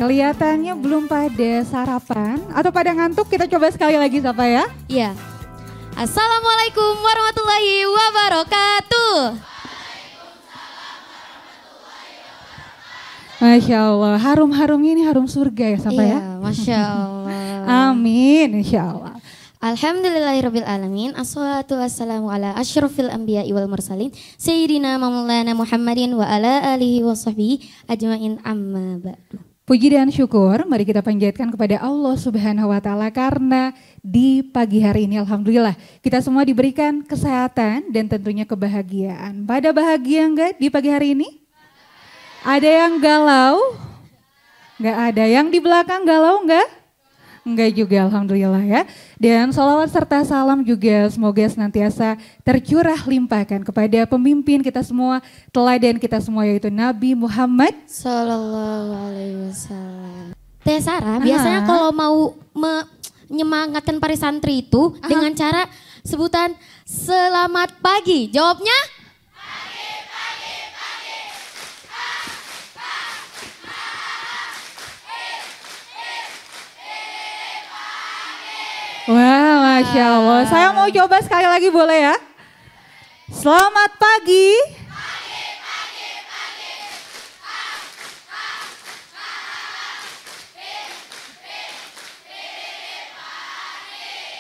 kelihatannya belum pada sarapan atau pada ngantuk, kita coba sekali lagi Sapa ya. Iya. Assalamualaikum warahmatullahi wabarakatuh. Masya Allah, harum-harumnya ini harum surga ya Sapa ya. Iya, Masya Allah. Amin, insya Allah. Alhamdulillahirrabbilalamin. Assalatu wassalamu ala asyrafil anbiya'i wal mursalin Sayyidina Maulana Muhammadin wa ala alihi wa sahbihi ajmain amma ba'du. Puji dan syukur mari kita panjatkan kepada Allah Subhanahu wa taala karena di pagi hari ini alhamdulillah kita semua diberikan kesehatan dan tentunya kebahagiaan. Pada bahagia enggak di pagi hari ini? Ada yang galau? Enggak ada. Yang di belakang galau enggak? Enggak juga alhamdulillah ya. Dan sholawat serta salam juga semoga senantiasa tercurah limpahkan kepada pemimpin kita semua, teladan kita semua yaitu Nabi Muhammad Sallallahu alaihi wasallam. Teh Sarah biasanya kalau mau menyemangatkan para santri itu dengan cara sebutan selamat pagi. Jawabnya? Wah, Masya Allah. Saya mau coba sekali lagi boleh ya? Selamat pagi.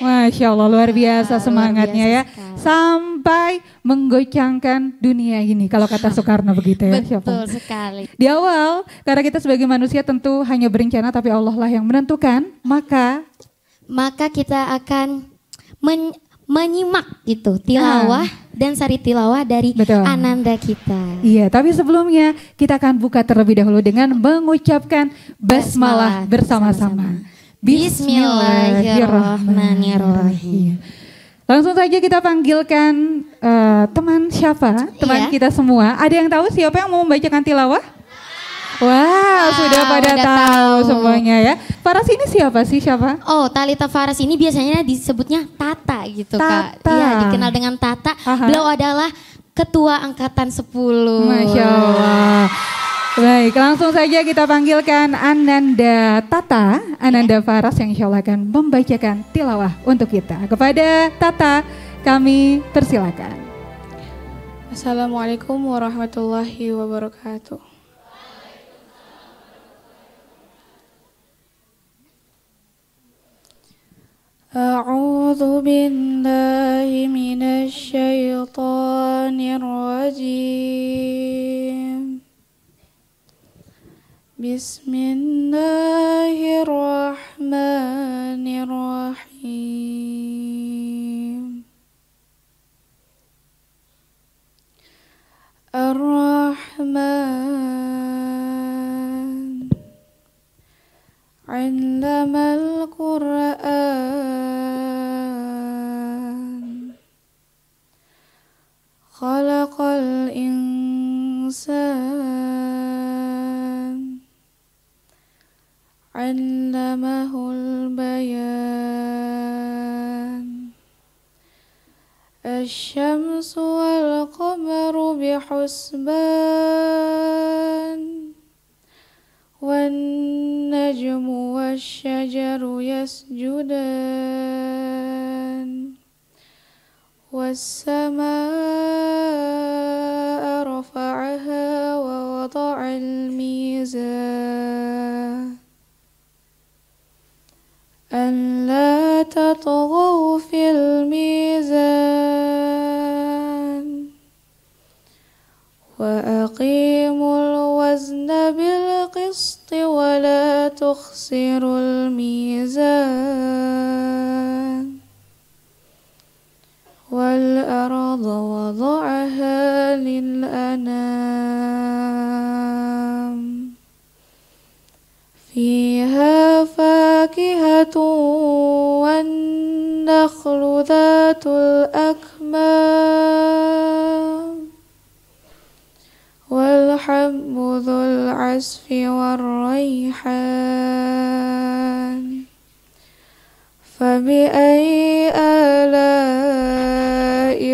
Masya Allah, luar biasa semangatnya ya. Sampai menggoncangkan dunia ini, kalau kata Soekarno begitu ya. Betul sekali. Di awal, karena kita sebagai manusia tentu hanya berencana, tapi Allah lah yang menentukan, maka kita akan menyimak gitu tilawah dan sari tilawah dari Ananda kita. Iya, tapi sebelumnya kita akan buka terlebih dahulu dengan mengucapkan basmalah bersama-sama. Bismillahirrahmanirrahim. Langsung saja kita panggilkan teman siapa? Teman kita semua. Ada yang tahu siapa yang mau membacakan tilawah? Wah, sudah pada tahu semuanya ya. Faras ini siapa sih, siapa? Oh, Talita Faras ini biasanya disebutnya Tata gitu Kak. Iya, dikenal dengan Tata. Beliau adalah ketua angkatan 10. Masya Allah. Baik, langsung saja kita panggilkan Ananda Tata, Ananda Faras yang insya Allah akan membacakan tilawah untuk kita. Kepada Tata, kami persilakan. Assalamualaikum warahmatullahi wabarakatuh. أعوذ بالله من الشيطان الرجيم بسم الله الرحمن الرحيم الرحمن علم القرآن خلق الإنسان علمه البيان الشمس والقمر بحسبان والنجم والشجر يسجدان والسماء رفعها ووضع الميزان ألا تطغوا في الميزان وأقيموا الوزن بالقسط ولا تخسروا الميزان والأرض وضعها للأنام فيها فاكهة والنخل ذات الأكمام والحب ذو العصف والريحان فبأي آلاء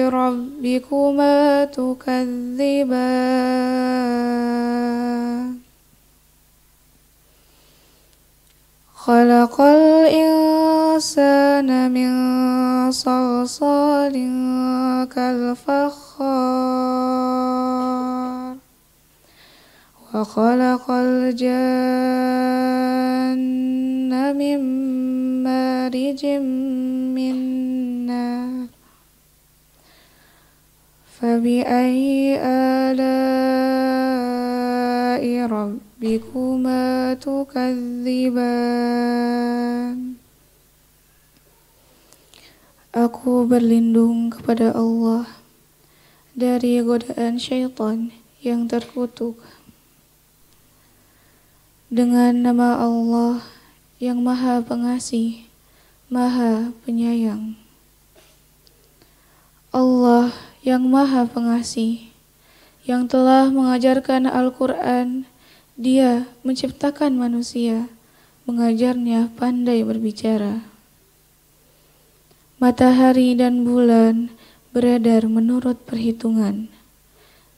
ربكما تكذبان khalaqal insana min salsalin kal fakhar wa khalaqal janna min marijim min nar fabi'ayyi ala'i rabbikuma tukadziban. Aku berlindung kepada Allah dari godaan syaitan yang terkutuk. Dengan nama Allah yang Maha Pengasih, Maha Penyayang. Allah yang Maha Pengasih, yang telah mengajarkan Al-Quran, Dia menciptakan manusia, mengajarnya pandai berbicara. Matahari dan bulan beredar menurut perhitungan,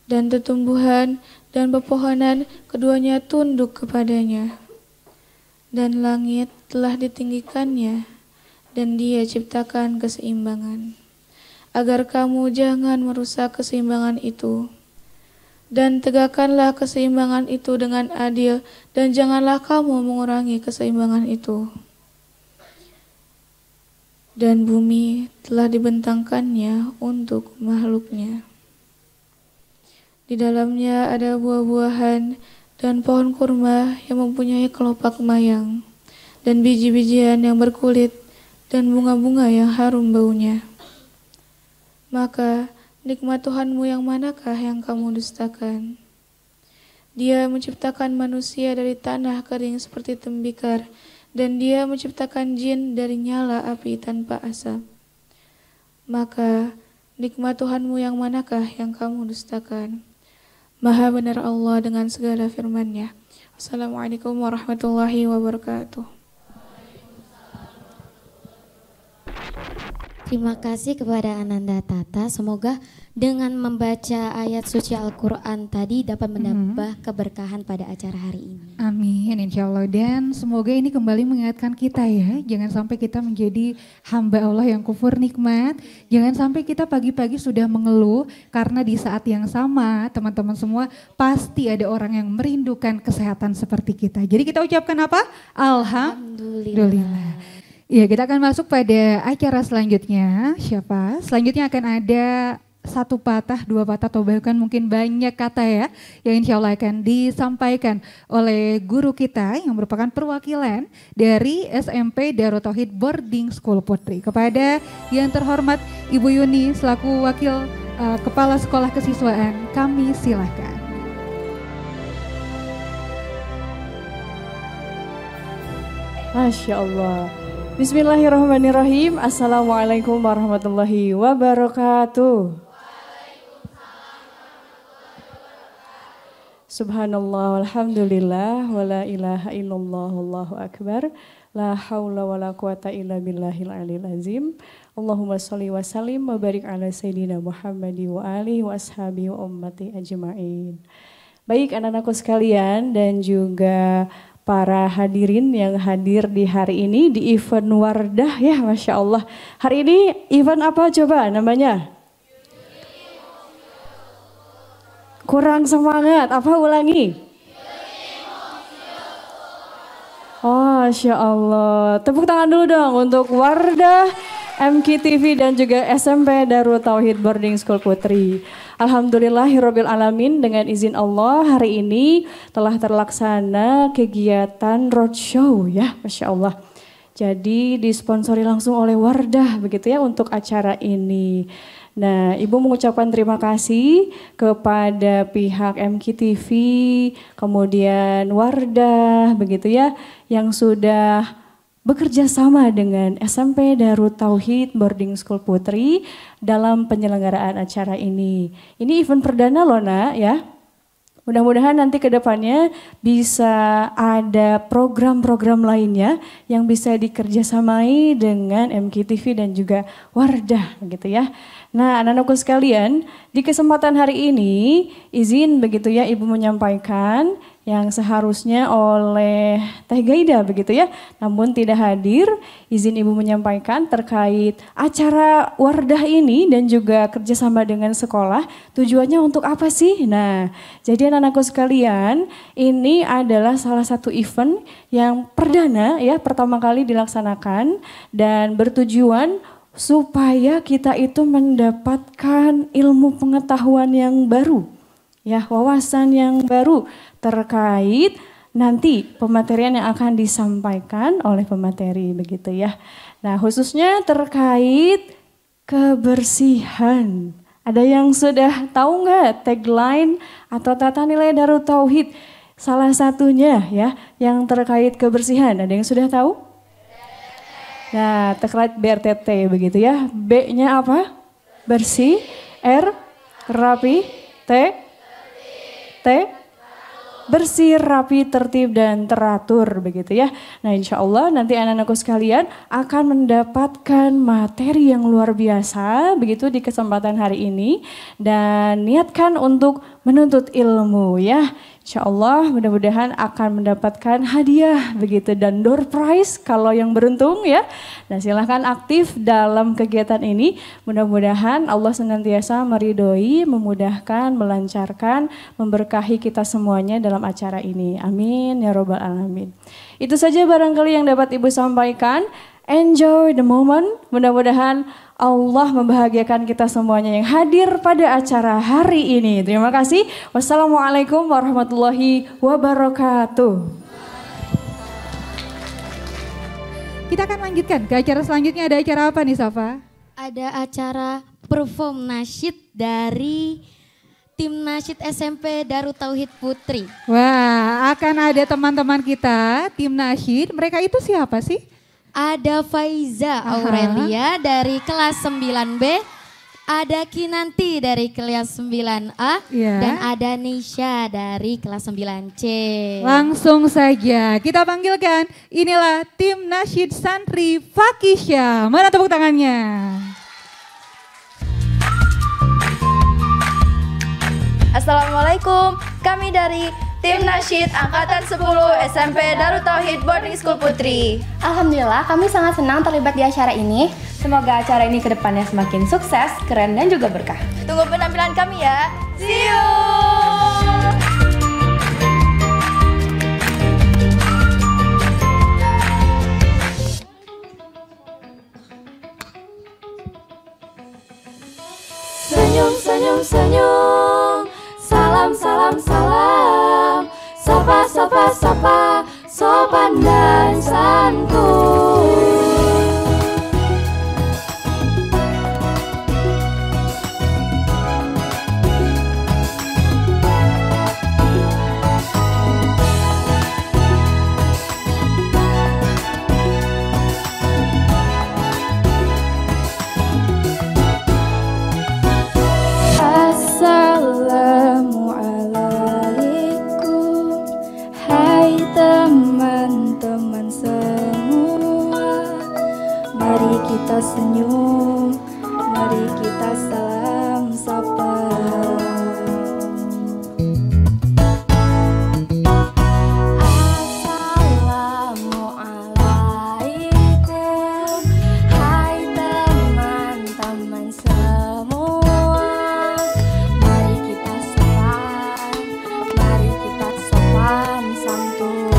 dan tumbuhan dan pepohonan keduanya tunduk kepadanya. Dan langit telah ditinggikannya, dan Dia ciptakan keseimbangan, agar kamu jangan merusak keseimbangan itu. Dan tegakkanlah keseimbangan itu dengan adil, dan janganlah kamu mengurangi keseimbangan itu. Dan bumi telah dibentangkannya untuk makhluknya. Di dalamnya ada buah-buahan dan pohon kurma yang mempunyai kelopak mayang, dan biji-bijian yang berkulit, dan bunga-bunga yang harum baunya. Maka nikmat Tuhanmu yang manakah yang kamu dustakan? Dia menciptakan manusia dari tanah kering seperti tembikar, dan Dia menciptakan jin dari nyala api tanpa asap. Maka nikmat Tuhanmu yang manakah yang kamu dustakan? Maha benar Allah dengan segala firman-Nya. Assalamualaikum warahmatullahi wabarakatuh. Terima kasih kepada Ananda Tata. Semoga dengan membaca ayat suci Al-Quran tadi dapat menambah keberkahan pada acara hari ini. Amin, insya Allah. Dan semoga ini kembali mengingatkan kita ya, jangan sampai kita menjadi hamba Allah yang kufur nikmat. Jangan sampai kita pagi-pagi sudah mengeluh, karena di saat yang sama teman-teman semua pasti ada orang yang merindukan kesehatan seperti kita. Jadi kita ucapkan apa? Alhamdulillah. Ya, kita akan masuk pada acara selanjutnya. Siapa? Selanjutnya akan ada satu patah, dua patah, atau bahkan mungkin banyak kata ya, yang insya Allah akan disampaikan oleh guru kita yang merupakan perwakilan dari SMP Darut Tauhid Boarding School Putri. Kepada yang terhormat Ibu Yuni selaku wakil Kepala Sekolah Kesiswaan, kami silahkan. Masya Allah. Bismillahirrahmanirrahim. Assalamualaikum warahmatullahi wabarakatuh. Subhanallah walhamdulillah wa la ilaha illallah wallahu akbar. La hawla wa la quwata illa billahil aliyil azim. Allahumma sholli wa sallim wa barik ala sayyidina Muhammadi wa alihi wa ashabi wa ummati ajma'in. Baik anak-anakku sekalian dan juga para hadirin yang hadir di hari ini di event Wardah ya, Masya Allah. Hari ini event apa coba namanya? Kurang semangat, apa ulangi? Oh, Masya Allah. Tepuk tangan dulu dong untuk Wardah, MKTV dan juga SMP Darut Tauhid Boarding School Putri. Alhamdulillahirabbil alamin, dengan izin Allah hari ini telah terlaksana kegiatan roadshow ya, Masya Allah. Jadi disponsori langsung oleh Wardah begitu ya untuk acara ini. Nah, Ibu mengucapkan terima kasih kepada pihak MKTV, kemudian Wardah begitu ya, yang sudah bekerja sama dengan SMP Darut Tauhid Boarding School Putri dalam penyelenggaraan acara ini. Ini event perdana loh nak ya. Mudah-mudahan nanti ke depannya bisa ada program-program lainnya yang bisa dikerjasamai dengan MKTV dan juga Wardah gitu ya. Nah anak-anakku sekalian, di kesempatan hari ini izin begitu ya Ibu menyampaikan yang seharusnya oleh Teh Gaida begitu ya. Namun tidak hadir, izin Ibu menyampaikan terkait acara Wardah ini dan juga kerjasama dengan sekolah. Tujuannya untuk apa sih? Nah, jadi anak-anakku sekalian, ini adalah salah satu event yang perdana ya, pertama kali dilaksanakan dan bertujuan supaya kita itu mendapatkan ilmu pengetahuan yang baru, ya, wawasan yang baru terkait nanti pematerian yang akan disampaikan oleh pemateri begitu ya. Nah, khususnya terkait kebersihan. Ada yang sudah tahu nggak tagline atau tata nilai Darut Tauhid? Salah satunya ya yang terkait kebersihan. Ada yang sudah tahu? Nah, terkait BRTT begitu ya. B-nya apa? Bersih. R, rapi. T, bersih, rapi, tertib, dan teratur begitu ya. Nah, insya Allah nanti anak-anakku sekalian akan mendapatkan materi yang luar biasa begitu di kesempatan hari ini. Dan niatkan untuk menuntut ilmu ya. Insya Allah mudah-mudahan akan mendapatkan hadiah begitu dan door prize kalau yang beruntung ya. Nah, silahkan aktif dalam kegiatan ini. Mudah-mudahan Allah senantiasa meridhoi, memudahkan, melancarkan, memberkahi kita semuanya dalam acara ini. Amin ya robbal alamin. Itu saja barangkali yang dapat Ibu sampaikan. Enjoy the moment. Mudah-mudahan Allah membahagiakan kita semuanya yang hadir pada acara hari ini. Terima kasih. Wassalamualaikum warahmatullahi wabarakatuh. Kita akan lanjutkan ke acara selanjutnya. Ada acara apa nih Safa? Ada acara perform nasyid dari tim nasyid SMP Darut Tauhid Putri. Wah, akan ada teman-teman kita tim nasyid. Mereka itu siapa sih? Ada Faiza Aurelia dari kelas 9B, ada Kinanti dari kelas 9A, dan ada Nisha dari kelas 9C. Langsung saja kita panggilkan, inilah tim nasyid santri Fakisha. Mana tepuk tangannya? Assalamualaikum, kami dari Tim Nasyid Angkatan 10 SMP Darut Tauhid Boarding School Putri. Alhamdulillah kami sangat senang terlibat di acara ini. Semoga acara ini kedepannya semakin sukses, keren dan juga berkah. Tunggu penampilan kami ya. See you! Senyum, senyum, senyum. Salam, salam, salam. Sapa, sapa, sapa. Sopan dan santun. Assalamualaikum, hai teman-teman semua. Mari kita senyum, mari kita salam sapa. Assalamualaikum, hai teman-teman semua. Mari kita sopan santun.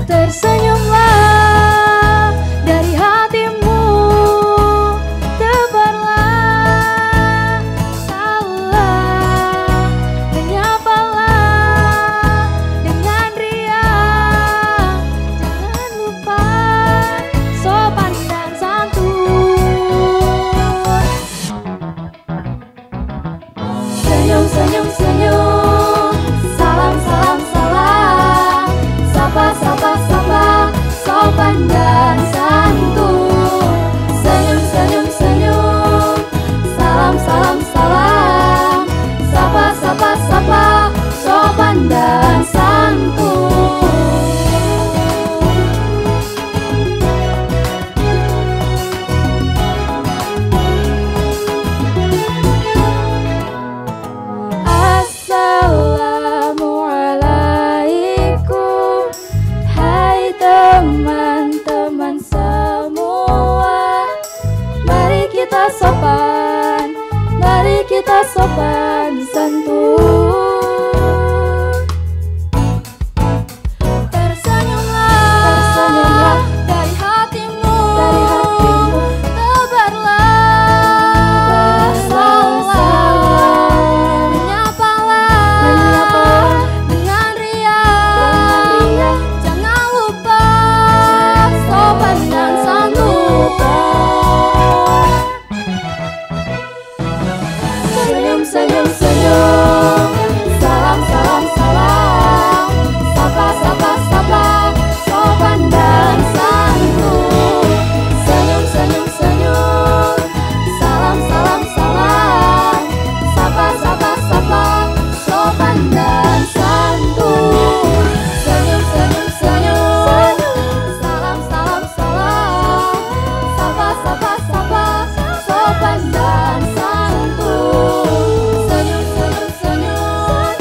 Tersenyumlah dari hatimu, tebarlah kita sopan santun. Tersenyumlah dari hatimu, tebarlah salam, menyapalah dengan riang, jangan lupa sopan dan santun. Senyum, senyum, senyum, salam, salam, salam, sapa, sapa, sapa, sopan dan santun. Senyum, senyum, senyum, salam, salam, salam, sapa, sapa, sapa, sopan dan santun. Senyum, senyum, senyum, salam, salam, salam, sapa, sapa, sapa, sopan dan santun. Senyum, senyum, senyum,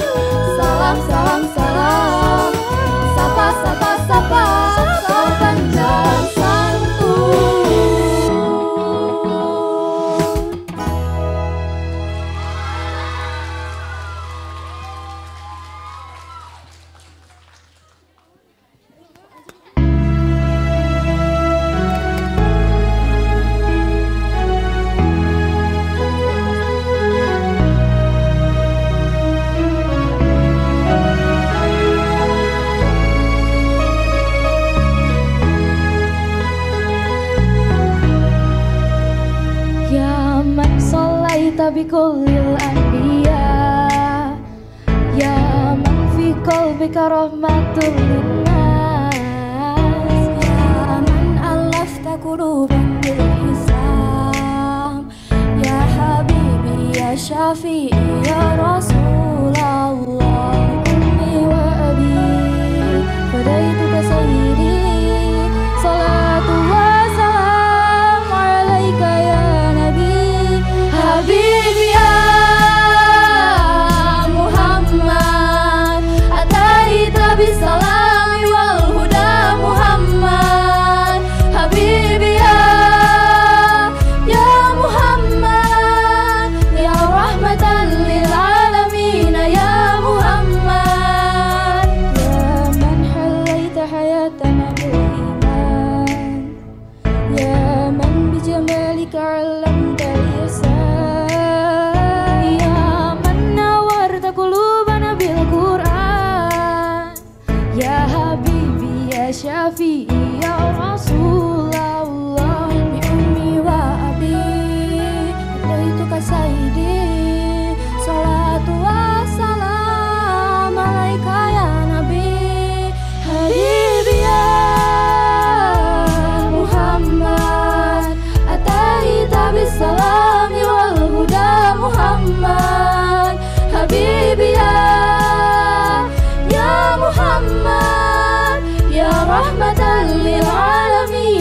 salam, salam, salam, sapa, sapa, sapa, sopan dan santun. Ya man sallaita bi kullil anbiya, ya man fi qalbika rahmatul linnas, ya man alafta quluban bil Islam, ya habibi ya syafi'i ya Rasulullah, ummi wa abi fadaituka sayyidi, salatu wa salam alaika ya nabi, habibi ya Muhammad, ataita bisalami wal huda Muhammad, habibi ya Muhammad, ya rahmatan lil alamin ya Muhammad, ya man halaita hayatana bil iman, ya man bi jamalika alamta lisan, ya man nawarta qulubana bil Qur'an, ya habibi ya syafi'i ya Rasulullah, bi ummi wa abi fadaituka sayyidi, salatu wa salam alaika ya nabi, habibi ya Muhammad, ataita bisalami wal huda Muhammad, habibi ya Muhammad, ya rahmatan lil alamin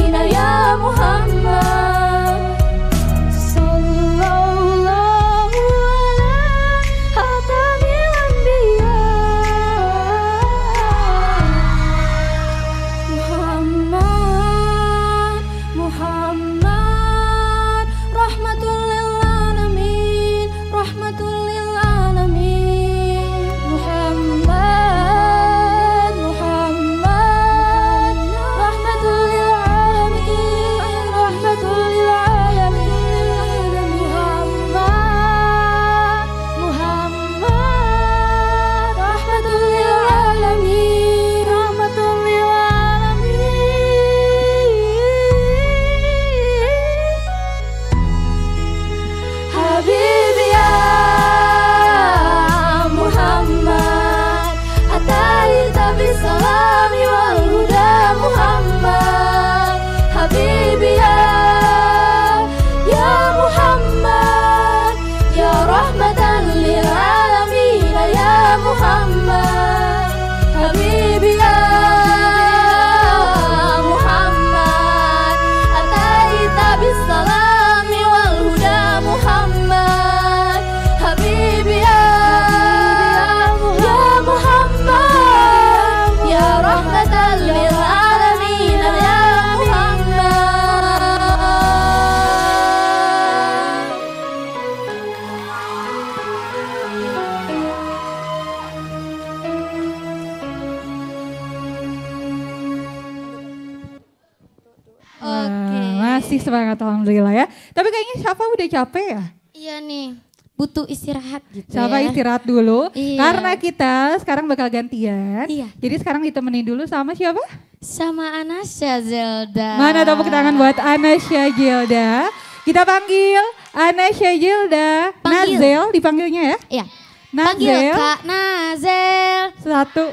Masih semangat alhamdulillah ya. Tapi kayaknya Syafa udah capek ya? Iya nih, butuh istirahat gitu Syafa ya. istirahat dulu. Iya. Karena kita sekarang bakal gantian. Iya. Jadi sekarang ditemenin dulu sama siapa? Sama Anasya Zelda. Mana tepuk tangan buat Anasya Gilda. Kita panggil Anasya Gilda. Panggil. Nazel dipanggilnya ya? Iya. Panggil Nazel. Kak Nazel. Satu.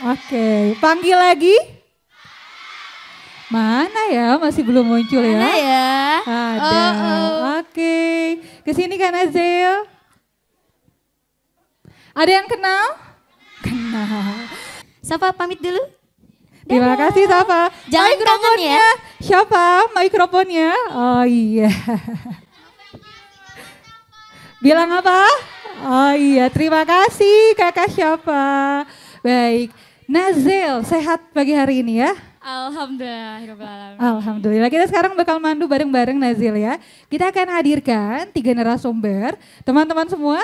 Oke. Panggil lagi. Mana ya? Masih belum muncul ya? Mana ya? Ada. Oke. Kesini Kak Nazel. Ada yang kenal? Kenal. Safa pamit dulu. Terima kasih Safa. Jangan kangen ya. Siapa mikrofonnya? Oh iya. Bilang apa? Oh iya, terima kasih Kakak siapa. Baik, Nazel sehat pagi hari ini ya? Alhamdulillah. Alhamdulillah, kita sekarang bakal mandu bareng-bareng Nazil ya. Kita akan hadirkan 3 narasumber. Teman-teman semua,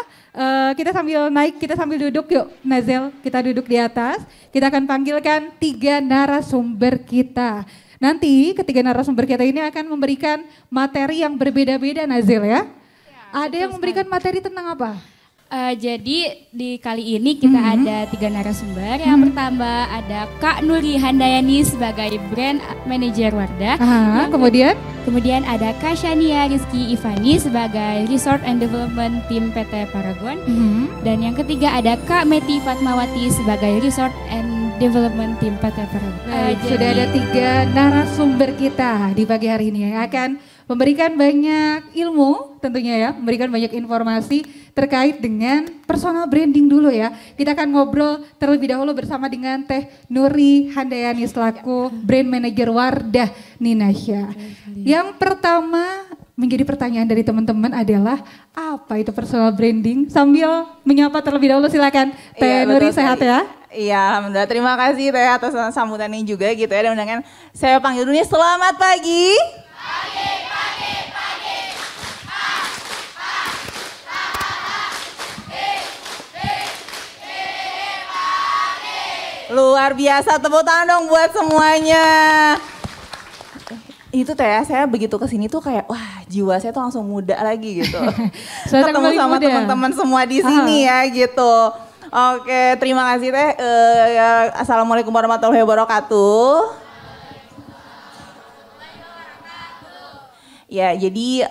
kita sambil naik, kita sambil duduk yuk Nazil. Kita duduk di atas, kita akan panggilkan 3 narasumber kita. Nanti ketiga narasumber kita ini akan memberikan materi yang berbeda-beda Nazil ya. Ada yang memberikan materi tentang apa? Jadi di kali ini kita ada 3 narasumber. Yang pertama ada Kak Nuri Handayani sebagai Brand Manager Wardah. Kemudian ada Kak Shania Rizky Ivani sebagai Resort and Development Team PT Paragon. Dan yang ketiga ada Kak Meti Fatmawati sebagai Resort and Development Team PT Paragon. Sudah ada 3 narasumber kita di pagi hari ini yang akan memberikan banyak ilmu tentunya ya, memberikan banyak informasi terkait dengan personal branding dulu ya. Kita akan ngobrol terlebih dahulu bersama dengan Teh Nuri Handayani selaku Brand Manager Wardah Ninasya. Yang pertama menjadi pertanyaan dari teman-teman adalah apa itu personal branding? Sambil menyapa terlebih dahulu silakan Teh Nuri sehat ya. Iya, alhamdulillah. Terima kasih Teh atas sambutannya juga gitu ya. Dan undangan saya panggil dulu nih, selamat pagi. Luar biasa, tepuk tangan dong buat semuanya. Itu Teh, saya begitu kesini tuh kayak wah jiwa saya tuh langsung muda lagi gitu. Ketemu sama teman-teman semua di sini ya gitu. Oke, terima kasih Teh. Assalamualaikum warahmatullahi wabarakatuh. Ya, jadi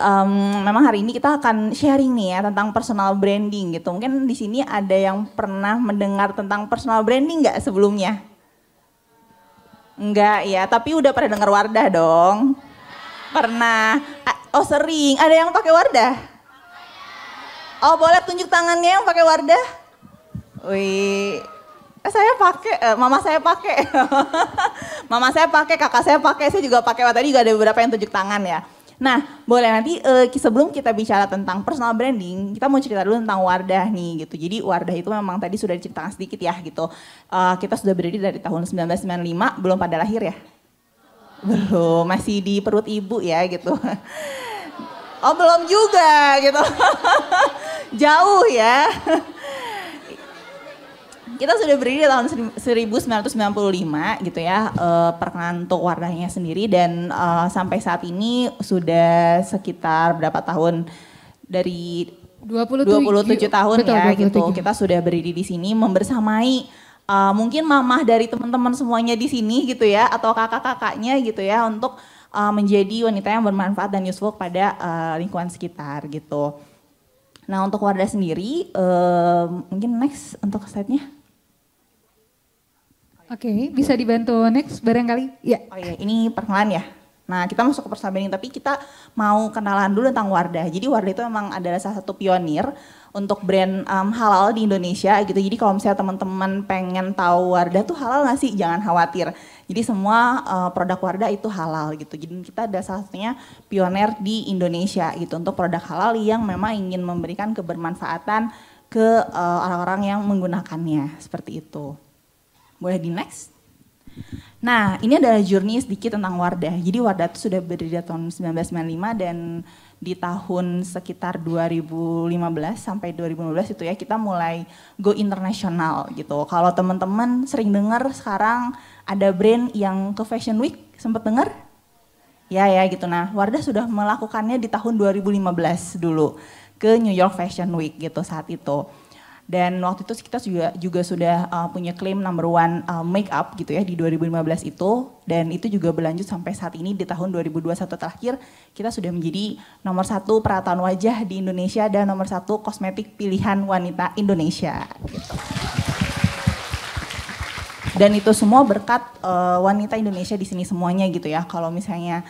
memang hari ini kita akan sharing nih ya tentang personal branding gitu. Mungkin di sini ada yang pernah mendengar tentang personal branding nggak sebelumnya? Enggak ya, tapi udah pernah dengar Wardah dong? Pernah. Oh sering, ada yang pakai Wardah? Oh boleh tunjuk tangannya yang pakai Wardah? Wih, saya pakai, mama saya pakai. Mama saya pakai, kakak saya pakai, saya juga pakai. Tadi juga ada beberapa yang tunjuk tangan ya. Nah, boleh nanti sebelum kita bicara tentang personal branding, kita mau cerita dulu tentang Wardah nih gitu. Jadi Wardah itu memang tadi sudah diceritakan sedikit ya gitu. Kita sudah berdiri dari tahun 1995, belum pada lahir ya? Belum, masih di perut ibu ya gitu. Oh belum juga gitu. Jauh ya. Kita sudah berdiri di tahun 1995 gitu ya, perkenalan untuk Wardahnya sendiri dan sampai saat ini sudah sekitar berapa tahun, dari 27 tahun. Betul, ya 27. Gitu. Kita sudah berdiri di sini membersamai mungkin mamah dari teman-teman semuanya di sini gitu ya, atau kakak-kakaknya gitu ya, untuk menjadi wanita yang bermanfaat dan useful pada lingkungan sekitar gitu. Nah untuk Wardah sendiri, mungkin next untuk slide-nya. Oke, bisa dibantu next barangkali? Ya. Oh iya, ini perkenalan ya. Nah kita masuk ke personal branding, tapi kita mau kenalan dulu tentang Wardah. Jadi Wardah itu memang adalah salah satu pionir untuk brand halal di Indonesia gitu. Jadi kalau misalnya teman-teman pengen tahu Wardah tuh halal nggak sih? Jangan khawatir. Jadi semua produk Wardah itu halal gitu. Jadi kita ada salah satunya pionir di Indonesia gitu untuk produk halal yang memang ingin memberikan kebermanfaatan ke orang-orang yang menggunakannya seperti itu. Boleh di next? Nah ini adalah journey sedikit tentang Wardah. Jadi Wardah itu sudah berdiri tahun 1995 dan di tahun sekitar 2015 sampai 2015 itu ya kita mulai go internasional gitu. Kalau teman-teman sering dengar sekarang ada brand yang ke Fashion Week, sempat dengar? Ya gitu. Nah, Wardah sudah melakukannya di tahun 2015 dulu ke New York Fashion Week gitu saat itu. Dan waktu itu kita juga sudah punya klaim number one makeup gitu ya di 2015 itu. Dan itu juga berlanjut sampai saat ini di tahun 2021 terakhir kita sudah menjadi nomor 1 perataan wajah di Indonesia dan nomor 1 kosmetik pilihan wanita Indonesia gitu. Dan itu semua berkat wanita Indonesia di sini semuanya gitu ya. Kalau misalnya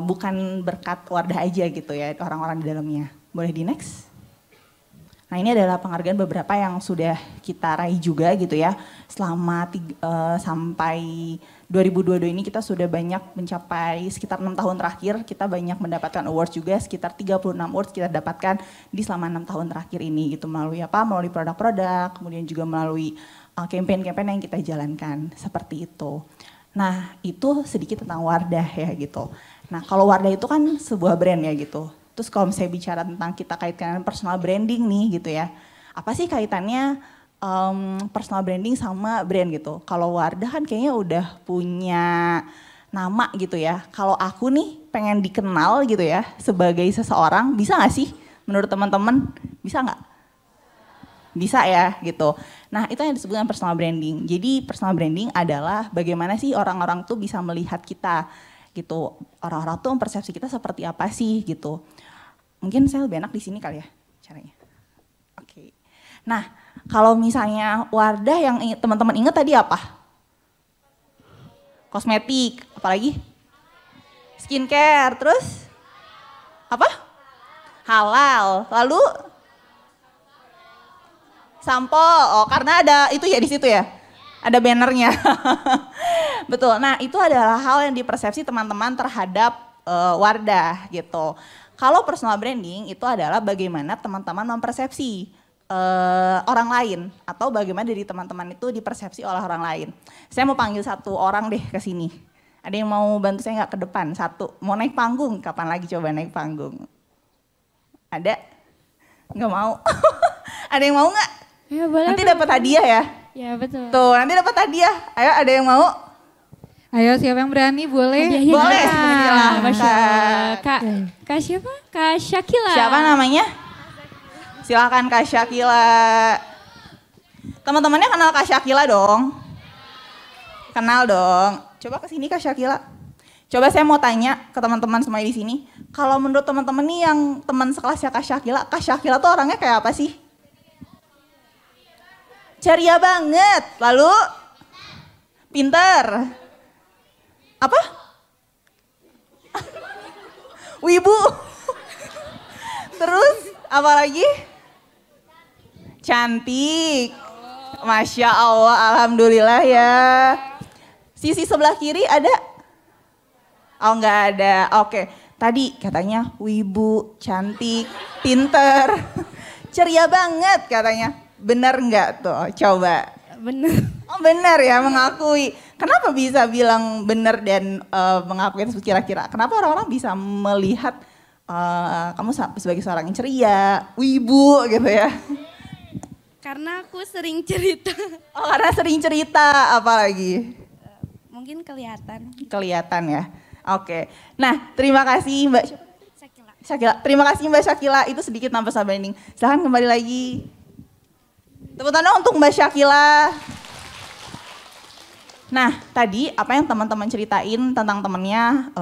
bukan berkat Wardah aja gitu ya, orang-orang di dalamnya. Boleh di next? Nah ini adalah penghargaan beberapa yang sudah kita raih juga gitu ya. Selama sampai 2022 ini kita sudah banyak mencapai sekitar 6 tahun terakhir. Kita banyak mendapatkan awards juga, sekitar 36 awards kita dapatkan di selama 6 tahun terakhir ini gitu. Melalui apa? Melalui produk-produk, kemudian juga melalui campaign-campaign yang kita jalankan seperti itu. Nah itu sedikit tentang Wardah ya gitu. Nah kalau Wardah itu kan sebuah brand ya gitu. Terus kalau misalnya bicara tentang kita kaitkan personal branding nih gitu ya. Apa sih kaitannya personal branding sama brand gitu. Kalau Wardah kan kayaknya udah punya nama gitu ya. Kalau aku nih pengen dikenal gitu ya sebagai seseorang, bisa gak sih menurut teman-teman? Bisa gak? Bisa ya gitu. Nah itu yang disebutkan personal branding. Jadi personal branding adalah bagaimana sih orang-orang tuh bisa melihat kita gitu. Orang-orang tuh mempersepsi kita seperti apa sih gitu. Mungkin saya lebih enak di sini kali ya caranya. Oke. Nah kalau misalnya Wardah yang teman-teman ingat tadi apa? Kosmetik, apalagi? Skincare, terus? Apa? Halal, lalu? Sampo, oh karena ada itu ya di situ ya, ada bannernya. Betul, nah itu adalah hal yang dipersepsi teman-teman terhadap Wardah gitu. Kalau personal branding itu adalah bagaimana teman-teman mempersepsi orang lain atau bagaimana diri teman-teman itu dipersepsi oleh orang lain. Saya mau panggil satu orang deh ke sini. Ada yang mau bantu saya nggak ke depan? Satu, mau naik panggung? Kapan lagi coba naik panggung? Ada? Nggak mau? Ada yang mau nggak? Ya, boleh, nanti dapat hadiah ya? Ya betul. Tuh nanti dapat hadiah. Ayo ada yang mau? Ayo siapa yang berani boleh? Hadiahnya boleh. Masya Allah. Kak siapa? Kak Syakila. Siapa namanya? Silakan Kak Syakila. Teman-temannya kenal Kak Syakila dong? Kenal dong. Coba ke sini Kak Syakila. Coba saya mau tanya ke teman-teman semua di sini. Kalau menurut teman-teman nih yang teman sekelasnya Kak Syakila tuh orangnya kayak apa sih? Ceria banget, lalu pinter. Apa? Wibu. Terus apa lagi? Cantik. Masya Allah, alhamdulillah ya. Sisi sebelah kiri ada? Oh enggak ada, oke. Tadi katanya wibu, cantik, pinter, ceria banget katanya. Benar enggak tuh? Coba. Benar. Oh benar ya, mengakui. Kenapa bisa bilang benar dan mengakui itu kira-kira? Kenapa orang-orang bisa melihat kamu sebagai seorang yang ceria, wibu gitu ya? Karena aku sering cerita. Oh karena sering cerita, apalagi? Mungkin kelihatan. Kelihatan ya, oke. Nah terima kasih Mbak Syakila. Terima kasih Mbak Syakila, itu sedikit nambah branding. Silahkan kembali lagi. Tepuk tangan untuk Mbak Syakila. Nah tadi apa yang teman-teman ceritain tentang temennya,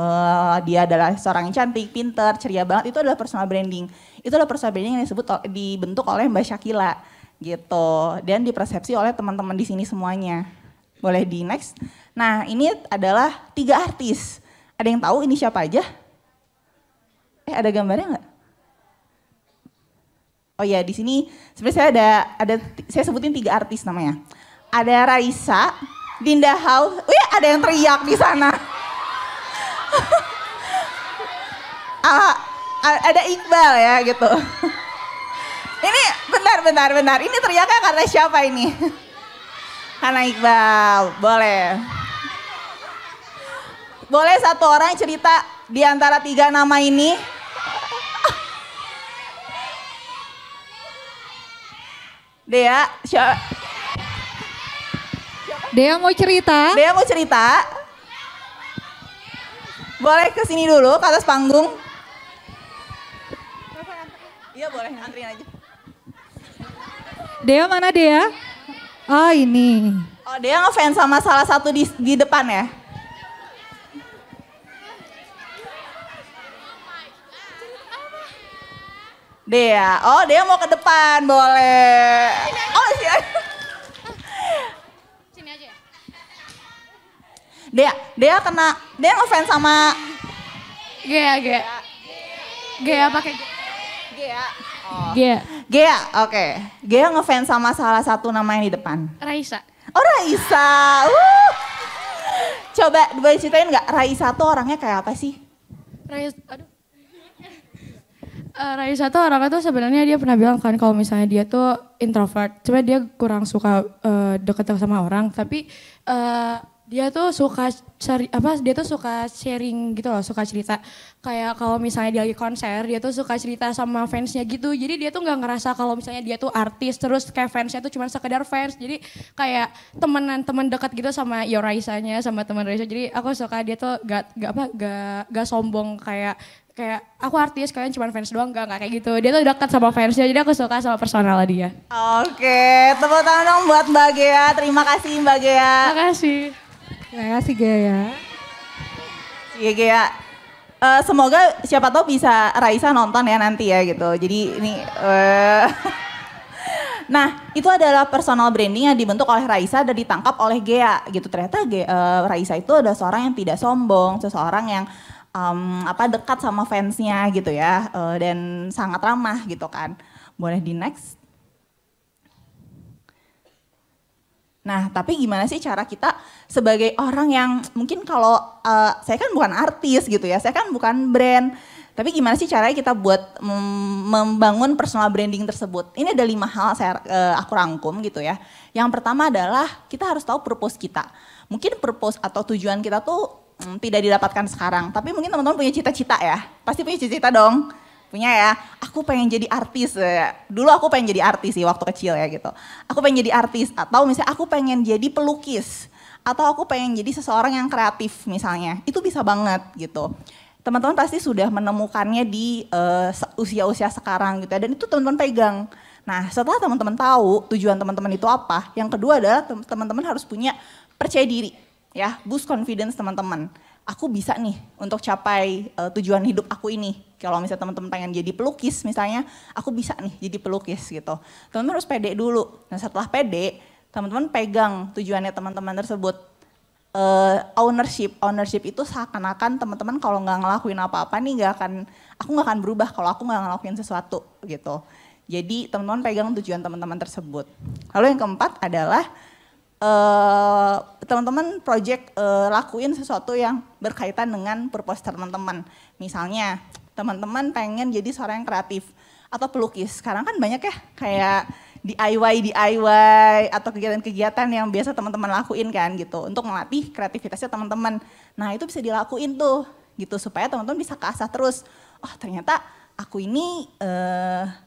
dia adalah seorang yang cantik, pinter, ceria banget, itu adalah personal branding. Itu adalah personal branding yang dibentuk oleh Mbak Syakila gitu. Dan dipersepsi oleh teman-teman di sini semuanya. Boleh di next. Nah ini adalah 3 artis. Ada yang tahu ini siapa aja? Ada gambarnya nggak? Oh ya di sini sebenarnya saya saya sebutin 3 artis namanya. Ada Raisa, Dinda House. Wih ada yang teriak di sana. Ada Iqbal ya gitu. Ini bentar. Ini teriaknya karena siapa ini? Karena Iqbal. Boleh satu orang cerita di antara 3 nama ini? Dea, siapa? Dea mau cerita? Boleh kesini dulu ke atas panggung. Iya boleh, antriin aja. Dea mana Dea? Oh ini. Oh Dea ngefans sama salah satu di depan ya? Dea, oh Dea mau ke depan, boleh. Oh sih. Sini aja. Dea ngefans sama Gea pakai Gea. Oh. Gea. Oke. Gea ngefans sama salah satu nama yang di depan. Raisa. Oh Raisa. Coba boleh ceritain nggak Raisa tuh orangnya kayak apa sih? Raisa tuh orangnya tuh sebenarnya dia pernah bilang kan kalau misalnya dia tuh introvert, cuma dia kurang suka deket sama orang, tapi dia tuh suka sharing gitu loh, suka cerita. Kayak kalau misalnya dia lagi konser, dia tuh suka cerita sama fansnya gitu. Jadi dia tuh nggak ngerasa kalau misalnya dia tuh artis, terus kayak fansnya tuh cuma sekedar fans. Jadi kayak teman dekat gitu sama Raisanya, sama teman Raisa. Jadi aku suka dia tuh gak sombong kayak aku artis, kalian cuma fans doang, enggak kayak gitu. Dia tuh dekat sama fansnya, jadi aku suka sama personal dia. Oke, tepuk tangan dong buat Mbak Gea. Terima kasih Mbak Gea. Terima kasih. Terima kasih Gea. Iya Gea. Semoga siapa tahu bisa Raisa nonton ya nanti ya gitu. Jadi ini nah, itu adalah personal branding yang dibentuk oleh Raisa dan ditangkap oleh Gea gitu. Ternyata Raisa itu adalah seorang yang tidak sombong, seseorang yang dekat sama fansnya gitu ya, dan sangat ramah gitu kan. Boleh di next. Nah, tapi gimana sih cara kita sebagai orang yang mungkin kalau saya kan bukan artis gitu ya, saya kan bukan brand. Tapi gimana sih caranya kita buat membangun personal branding tersebut? Ini ada 5 hal aku rangkum gitu ya. Yang pertama adalah kita harus tahu purpose kita. Mungkin purpose atau tujuan kita tuh tidak didapatkan sekarang. Tapi mungkin teman-teman punya cita-cita ya. Pasti punya cita-cita dong. Punya ya, aku pengen jadi artis. Dulu aku pengen jadi artis sih waktu kecil ya gitu. Aku pengen jadi artis atau misalnya aku pengen jadi pelukis. Atau aku pengen jadi seseorang yang kreatif misalnya. Itu bisa banget gitu. Teman-teman pasti sudah menemukannya di usia-usia sekarang gitu ya. Dan itu teman-teman pegang. Nah setelah teman-teman tahu tujuan teman-teman itu apa. Yang kedua adalah teman-teman harus punya percaya diri. Ya, boost confidence teman-teman. Aku bisa nih untuk capai tujuan hidup aku ini. Kalau misalnya teman-teman pengen jadi pelukis misalnya, aku bisa nih jadi pelukis gitu. Teman-teman harus pede dulu. Nah setelah pede, teman-teman pegang tujuannya teman-teman tersebut. Ownership itu seakan-akan teman-teman kalau nggak ngelakuin apa-apa nih aku nggak akan berubah kalau aku nggak ngelakuin sesuatu gitu. Jadi teman-teman pegang tujuan teman-teman tersebut. Lalu yang keempat adalah teman-teman lakuin sesuatu yang berkaitan dengan purpose teman-teman. Misalnya teman-teman pengen jadi seorang yang kreatif atau pelukis. Sekarang kan banyak ya kayak DIY atau kegiatan-kegiatan yang biasa teman-teman lakuin kan gitu untuk melatih kreativitasnya teman-teman. Nah itu bisa dilakuin tuh gitu supaya teman-teman bisa keasah terus. Oh ternyata aku ini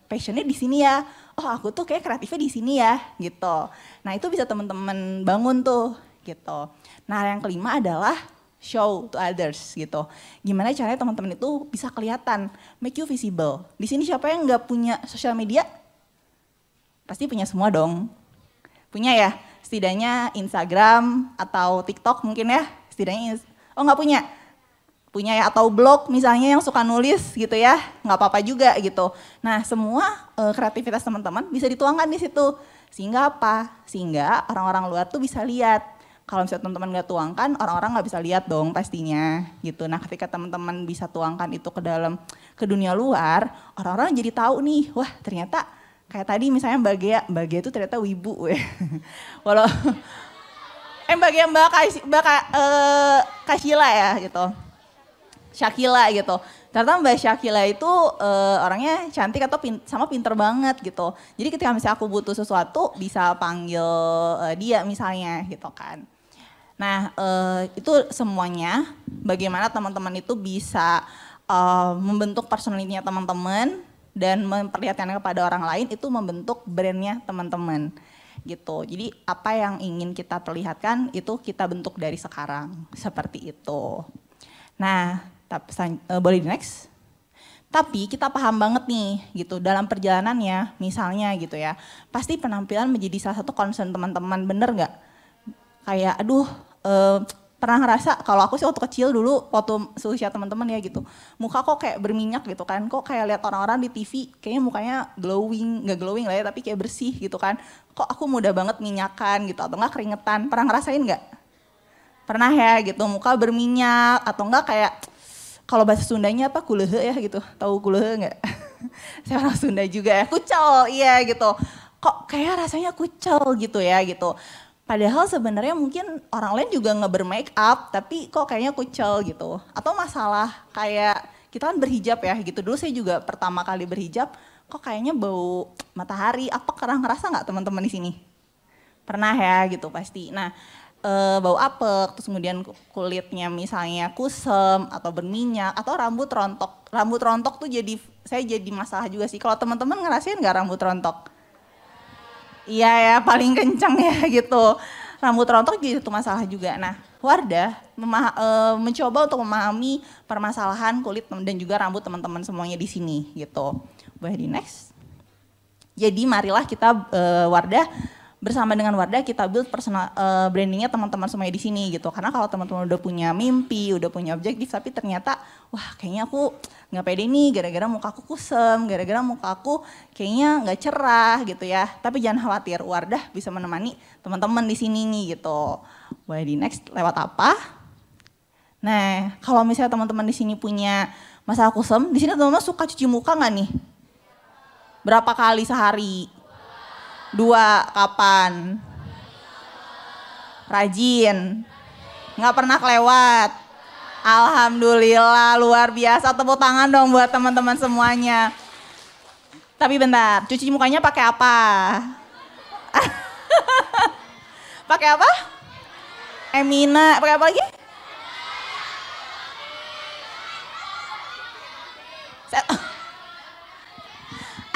passionnya di sini ya. Oh aku tuh kayak kreatifnya di sini ya gitu. Nah itu bisa teman-teman bangun tuh gitu. Nah yang kelima adalah show to others gitu. Gimana caranya teman-teman itu bisa kelihatan, make you visible. Di sini siapa yang nggak punya sosial media? Pasti punya semua dong. Punya ya, setidaknya Instagram atau TikTok mungkin ya. Setidaknya, oh nggak punya? Punya ya, atau blog misalnya yang suka nulis gitu ya, nggak apa-apa juga gitu. Nah semua kreativitas teman-teman bisa dituangkan di situ. Sehingga apa? Sehingga orang-orang luar tuh bisa lihat. Kalau misalnya teman-teman nggak tuangkan, orang-orang nggak bisa lihat dong pastinya gitu. Nah ketika teman-teman bisa tuangkan itu ke dunia luar, orang-orang jadi tahu nih, wah ternyata kayak tadi misalnya Mbak Gea itu ternyata wibu. Walau Mbak Kashila ya gitu. Syakila gitu. Ternyata Mbak Syakila itu orangnya cantik atau pinter banget gitu. Jadi ketika misalnya aku butuh sesuatu bisa panggil dia misalnya gitu kan. Nah itu semuanya bagaimana teman-teman itu bisa membentuk personality-nya teman-teman dan memperlihatkannya kepada orang lain itu membentuk brand-nya teman-teman gitu. Jadi apa yang ingin kita perlihatkan itu kita bentuk dari sekarang seperti itu. Nah, boleh di next. Tapi kita paham banget nih gitu dalam perjalanannya misalnya gitu ya. Pasti penampilan menjadi salah satu concern teman-teman, bener nggak? Kayak pernah ngerasa kalau aku sih waktu kecil dulu waktu seusia teman-teman ya gitu. Muka kok kayak berminyak gitu kan. Kok kayak lihat orang-orang di TV kayaknya mukanya glowing, nggak glowing lah ya tapi kayak bersih gitu kan. Kok aku mudah banget minyakan gitu atau enggak keringetan. Pernah ngerasain nggak? Pernah ya gitu muka berminyak atau enggak kayak kalau bahasa Sundanya apa kulehe ya gitu. Tahu kulehe nggak? Saya orang Sunda juga ya. Kucel iya gitu. Kok kayak rasanya kucel gitu ya gitu. Padahal sebenarnya mungkin orang lain juga nggak bermake up, tapi kok kayaknya kucel gitu. Atau masalah kayak kita kan berhijab ya gitu. Dulu saya juga pertama kali berhijab, kok kayaknya bau matahari. Apa pernah ngerasa nggak teman-teman di sini? Pernah ya gitu pasti. Nah bau apek, terus kemudian kulitnya misalnya kusem atau berminyak, atau rambut rontok. Rambut rontok tuh saya jadi masalah juga sih. Kalau teman-teman ngerasain nggak rambut rontok? Iya ya, paling kencang ya gitu. Rambut rontok jadi satu masalah juga. Nah, Wardah mencoba untuk memahami permasalahan kulit dan juga rambut teman-teman semuanya di sini gitu. Boleh di next. Jadi marilah kita Wardah bersama dengan Wardah kita build personal brandingnya teman-teman semuanya di sini gitu. Karena kalau teman-teman udah punya mimpi, udah punya objektif, tapi ternyata wah kayaknya aku nggak pede nih gara-gara muka aku kusem, gara-gara muka aku kayaknya nggak cerah gitu ya. Tapi jangan khawatir, Wardah bisa menemani teman-teman di sini nih gitu. Boleh di next lewat apa? Nah kalau misalnya teman-teman di sini punya masalah kusem, di sini teman-teman suka cuci muka nggak nih? Berapa kali sehari? 2, kapan? Rajin? Nggak pernah kelewat? Alhamdulillah, luar biasa. Tepuk tangan dong buat teman-teman semuanya. Tapi bentar, cuci mukanya pakai apa? Pakai apa? Emina, pakai apa lagi?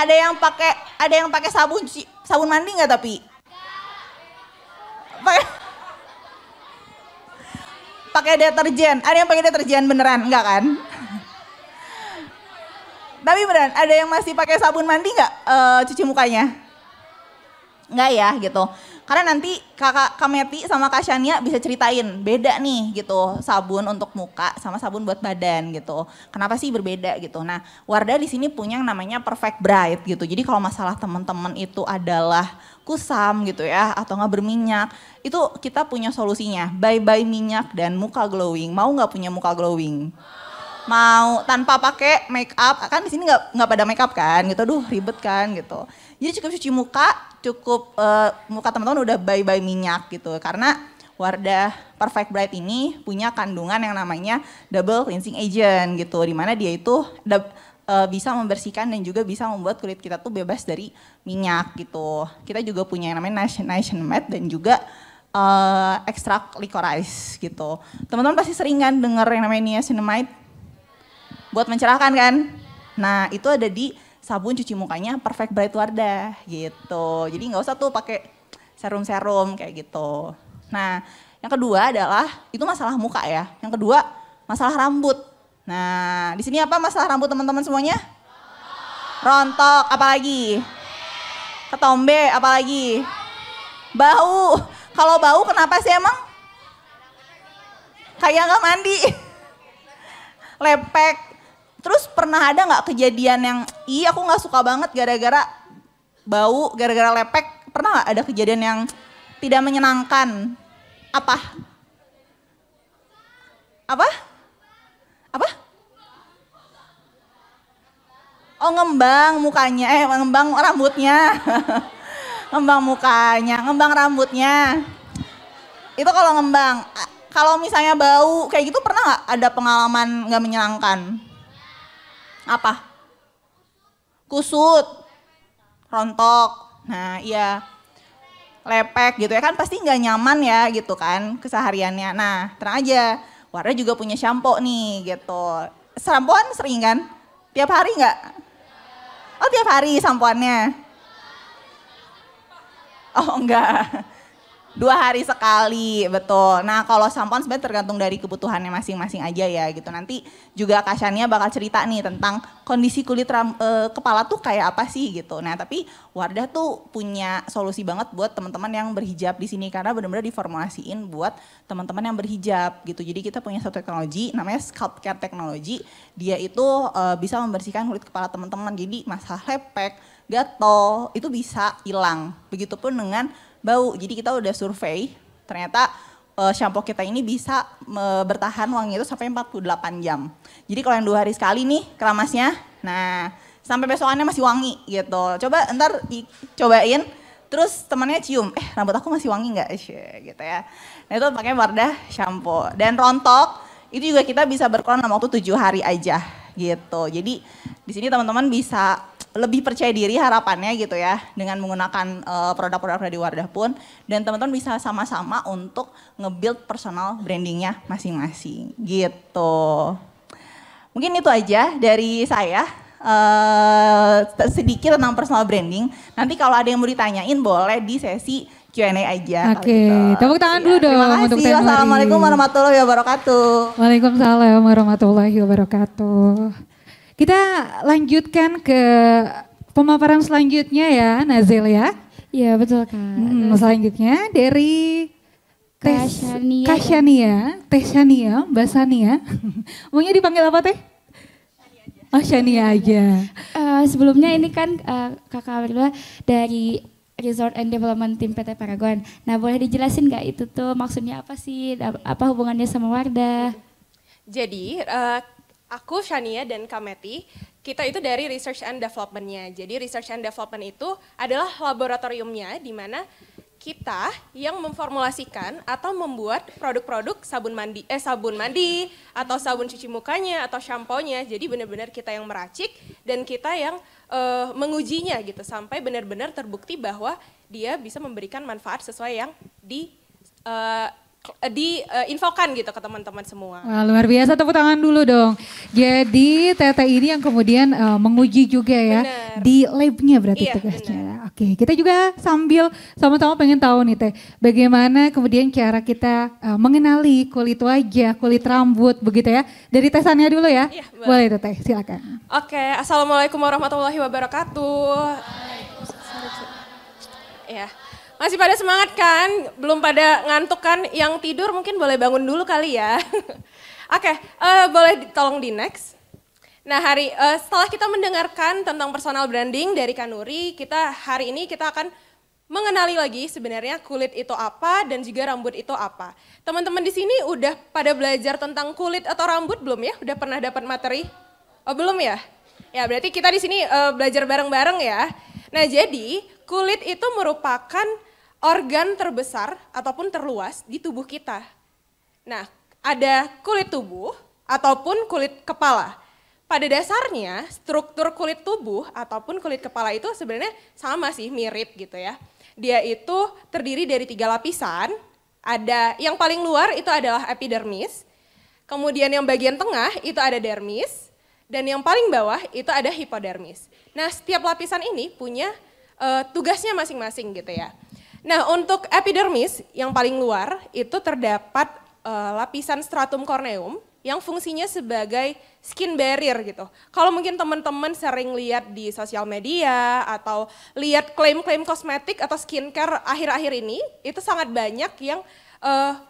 Ada yang pakai sabun mandi nggak tapi? Pakai deterjen. Ada yang pakai deterjen beneran? Enggak kan? Tapi beneran, ada yang masih pakai sabun mandi nggak cuci mukanya? Enggak ya gitu. Karena nanti Kak Meti sama Kak Shania bisa ceritain beda nih gitu sabun untuk muka sama sabun buat badan gitu. Kenapa sih berbeda gitu. Nah Wardah di sini punya yang namanya Perfect Bright gitu. Jadi kalau masalah teman-teman itu adalah kusam gitu ya atau nggak berminyak. Itu kita punya solusinya. Bye-bye minyak dan muka glowing. Mau nggak punya muka glowing? Mau tanpa pakai make up. Kan di sini nggak pada make up kan gitu. Aduh ribet kan gitu. Jadi cukup cuci muka, cukup muka teman-teman udah bye-bye minyak gitu. Karena Wardah Perfect Bright ini punya kandungan yang namanya double cleansing agent gitu. Dimana dia itu bisa membersihkan dan juga bisa membuat kulit kita tuh bebas dari minyak gitu. Kita juga punya yang namanya niacinamide dan juga ekstrak licorice gitu. Teman-teman pasti sering kan denger yang namanya niacinamide buat mencerahkan kan? Nah itu ada di sabun cuci mukanya Perfect Bright Wardah gitu. Jadi nggak usah tuh pakai serum-serum kayak gitu. Nah, yang kedua adalah itu masalah muka ya. Yang kedua masalah rambut. Nah, di sini apa masalah rambut teman-teman semuanya? Rontok, apalagi? Ketombe, apalagi? Bau. Kalau bau kenapa sih emang? Kayak nggak mandi. Lepek. Terus pernah ada nggak kejadian yang, aku nggak suka banget gara-gara bau, gara-gara lepek. Pernah nggak ada kejadian yang tidak menyenangkan? Apa? Apa? Apa? Oh ngembang mukanya, ngembang rambutnya. Ngembang mukanya, ngembang rambutnya. Itu kalau ngembang. Kalau misalnya bau kayak gitu pernah nggak ada pengalaman nggak menyenangkan? Apa? Kusut, rontok, nah iya, lepek gitu ya kan pasti nggak nyaman ya gitu kan kesehariannya. Nah tenang aja, Wardah juga punya shampoo nih gitu. Shampooan sering kan? Tiap hari nggak? Oh tiap hari shampooannya? Oh enggak. 2 hari sekali, betul. Nah kalau sampoan sebenarnya tergantung dari kebutuhannya masing-masing aja ya gitu. Nanti juga Kak Shania bakal cerita nih tentang kondisi kulit kepala tuh kayak apa sih gitu. Nah tapi Wardah tuh punya solusi banget buat teman-teman yang berhijab di sini. Karena benar-benar diformulasiin buat teman-teman yang berhijab gitu. Jadi kita punya satu teknologi namanya Scalp Care Technology. Dia itu bisa membersihkan kulit kepala teman-teman. Jadi masalah lepek, gatal itu bisa hilang. Begitupun dengan bau. Jadi kita udah survei, ternyata shampoo kita ini bisa bertahan wangi itu sampai 48 jam. Jadi kalau yang 2 hari sekali nih keramasnya, nah sampai besokannya masih wangi gitu. Coba ntar cobain, terus temannya cium, rambut aku masih wangi nggak? Gitu ya. Nah itu pakai Wardah shampoo. Dan rontok, itu juga kita bisa berkurang dalam waktu 7 hari aja gitu. Jadi di sini teman-teman bisa lebih percaya diri harapannya gitu ya dengan menggunakan produk-produk dari Wardah pun, dan teman-teman bisa sama-sama untuk nge-build personal brandingnya masing-masing gitu. Mungkin itu aja dari saya sedikit tentang personal branding. Nanti kalau ada yang mau ditanyain boleh di sesi Q&A aja. Oke, gitu. Tepuk tangan dulu dong. Terima kasih. Wassalamualaikum warahmatullahi wabarakatuh. Waalaikumsalam warahmatullahi wabarakatuh. Kita lanjutkan ke pemaparan selanjutnya ya, Nazil ya. Iya betul Kak. Selanjutnya dari Kak Shania, Teh Shania, Mbak Shania. Maunya dipanggil apa Teh? Oh Shania aja. Sebelumnya ini kan Kakak berdua dari Resort and Development Team PT Paragon. Nah boleh dijelasin nggak itu tuh maksudnya apa sih? Apa hubungannya sama Wardah? Jadi aku, Shania, dan Kameti, kita itu dari Research and Development-nya. Jadi Research and Development itu adalah laboratoriumnya di mana kita yang memformulasikan atau membuat produk-produk sabun mandi atau sabun cuci mukanya atau shampoo-nya. Jadi benar-benar kita yang meracik dan kita yang mengujinya gitu sampai benar-benar terbukti bahwa dia bisa memberikan manfaat sesuai yang diinfokan gitu ke teman-teman semua. Wah, luar biasa, tepuk tangan dulu dong. Jadi Teteh ini yang kemudian menguji juga ya. Bener. Di labnya berarti tugasnya. Oke, kita juga sambil sama-sama pengen tahu nih Teh, bagaimana kemudian cara kita mengenali kulit wajah, kulit rambut begitu ya. Dari Teh Shania dulu ya. Iya, boleh Teteh, silakan. Oke, Assalamualaikum warahmatullahi wabarakatuh. Ya. Masih pada semangat kan? Belum pada ngantuk kan? Yang tidur mungkin boleh bangun dulu kali ya. Oke, boleh tolong di next. Nah setelah kita mendengarkan tentang personal branding dari Kanuri, hari ini kita akan mengenali lagi sebenarnya kulit itu apa dan juga rambut itu apa. Teman-teman di sini udah pada belajar tentang kulit atau rambut belum ya? Udah pernah dapat materi? Oh belum ya? Ya berarti kita di sini belajar bareng-bareng ya. Nah jadi kulit itu merupakan organ terbesar ataupun terluas di tubuh kita. Nah, ada kulit tubuh ataupun kulit kepala. Pada dasarnya, struktur kulit tubuh ataupun kulit kepala itu sebenarnya sama sih, mirip gitu ya. Dia itu terdiri dari 3 lapisan. Ada yang paling luar itu adalah epidermis. Kemudian yang bagian tengah itu ada dermis. Dan yang paling bawah itu ada hipodermis. Nah, setiap lapisan ini punya tugasnya masing-masing gitu ya. Nah untuk epidermis yang paling luar itu terdapat lapisan stratum corneum yang fungsinya sebagai skin barrier gitu. Kalau mungkin teman-teman sering lihat di sosial media atau lihat klaim-klaim kosmetik atau skincare akhir-akhir ini, itu sangat banyak yang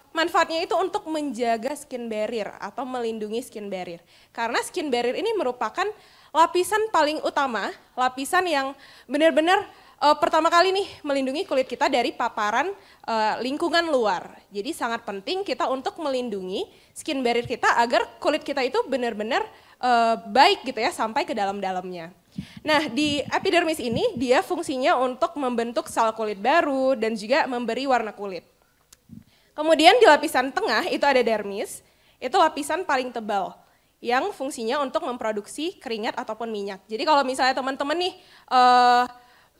manfaatnya itu untuk menjaga skin barrier atau melindungi skin barrier. Karena skin barrier ini merupakan lapisan paling utama, lapisan yang benar-benar pertama kali nih melindungi kulit kita dari paparan lingkungan luar. Jadi sangat penting kita untuk melindungi skin barrier kita agar kulit kita itu benar-benar baik gitu ya sampai ke dalam-dalamnya. Nah di epidermis ini dia fungsinya untuk membentuk sel kulit baru dan juga memberi warna kulit. Kemudian di lapisan tengah itu ada dermis, itu lapisan paling tebal yang fungsinya untuk memproduksi keringat ataupun minyak. Jadi kalau misalnya teman-teman nih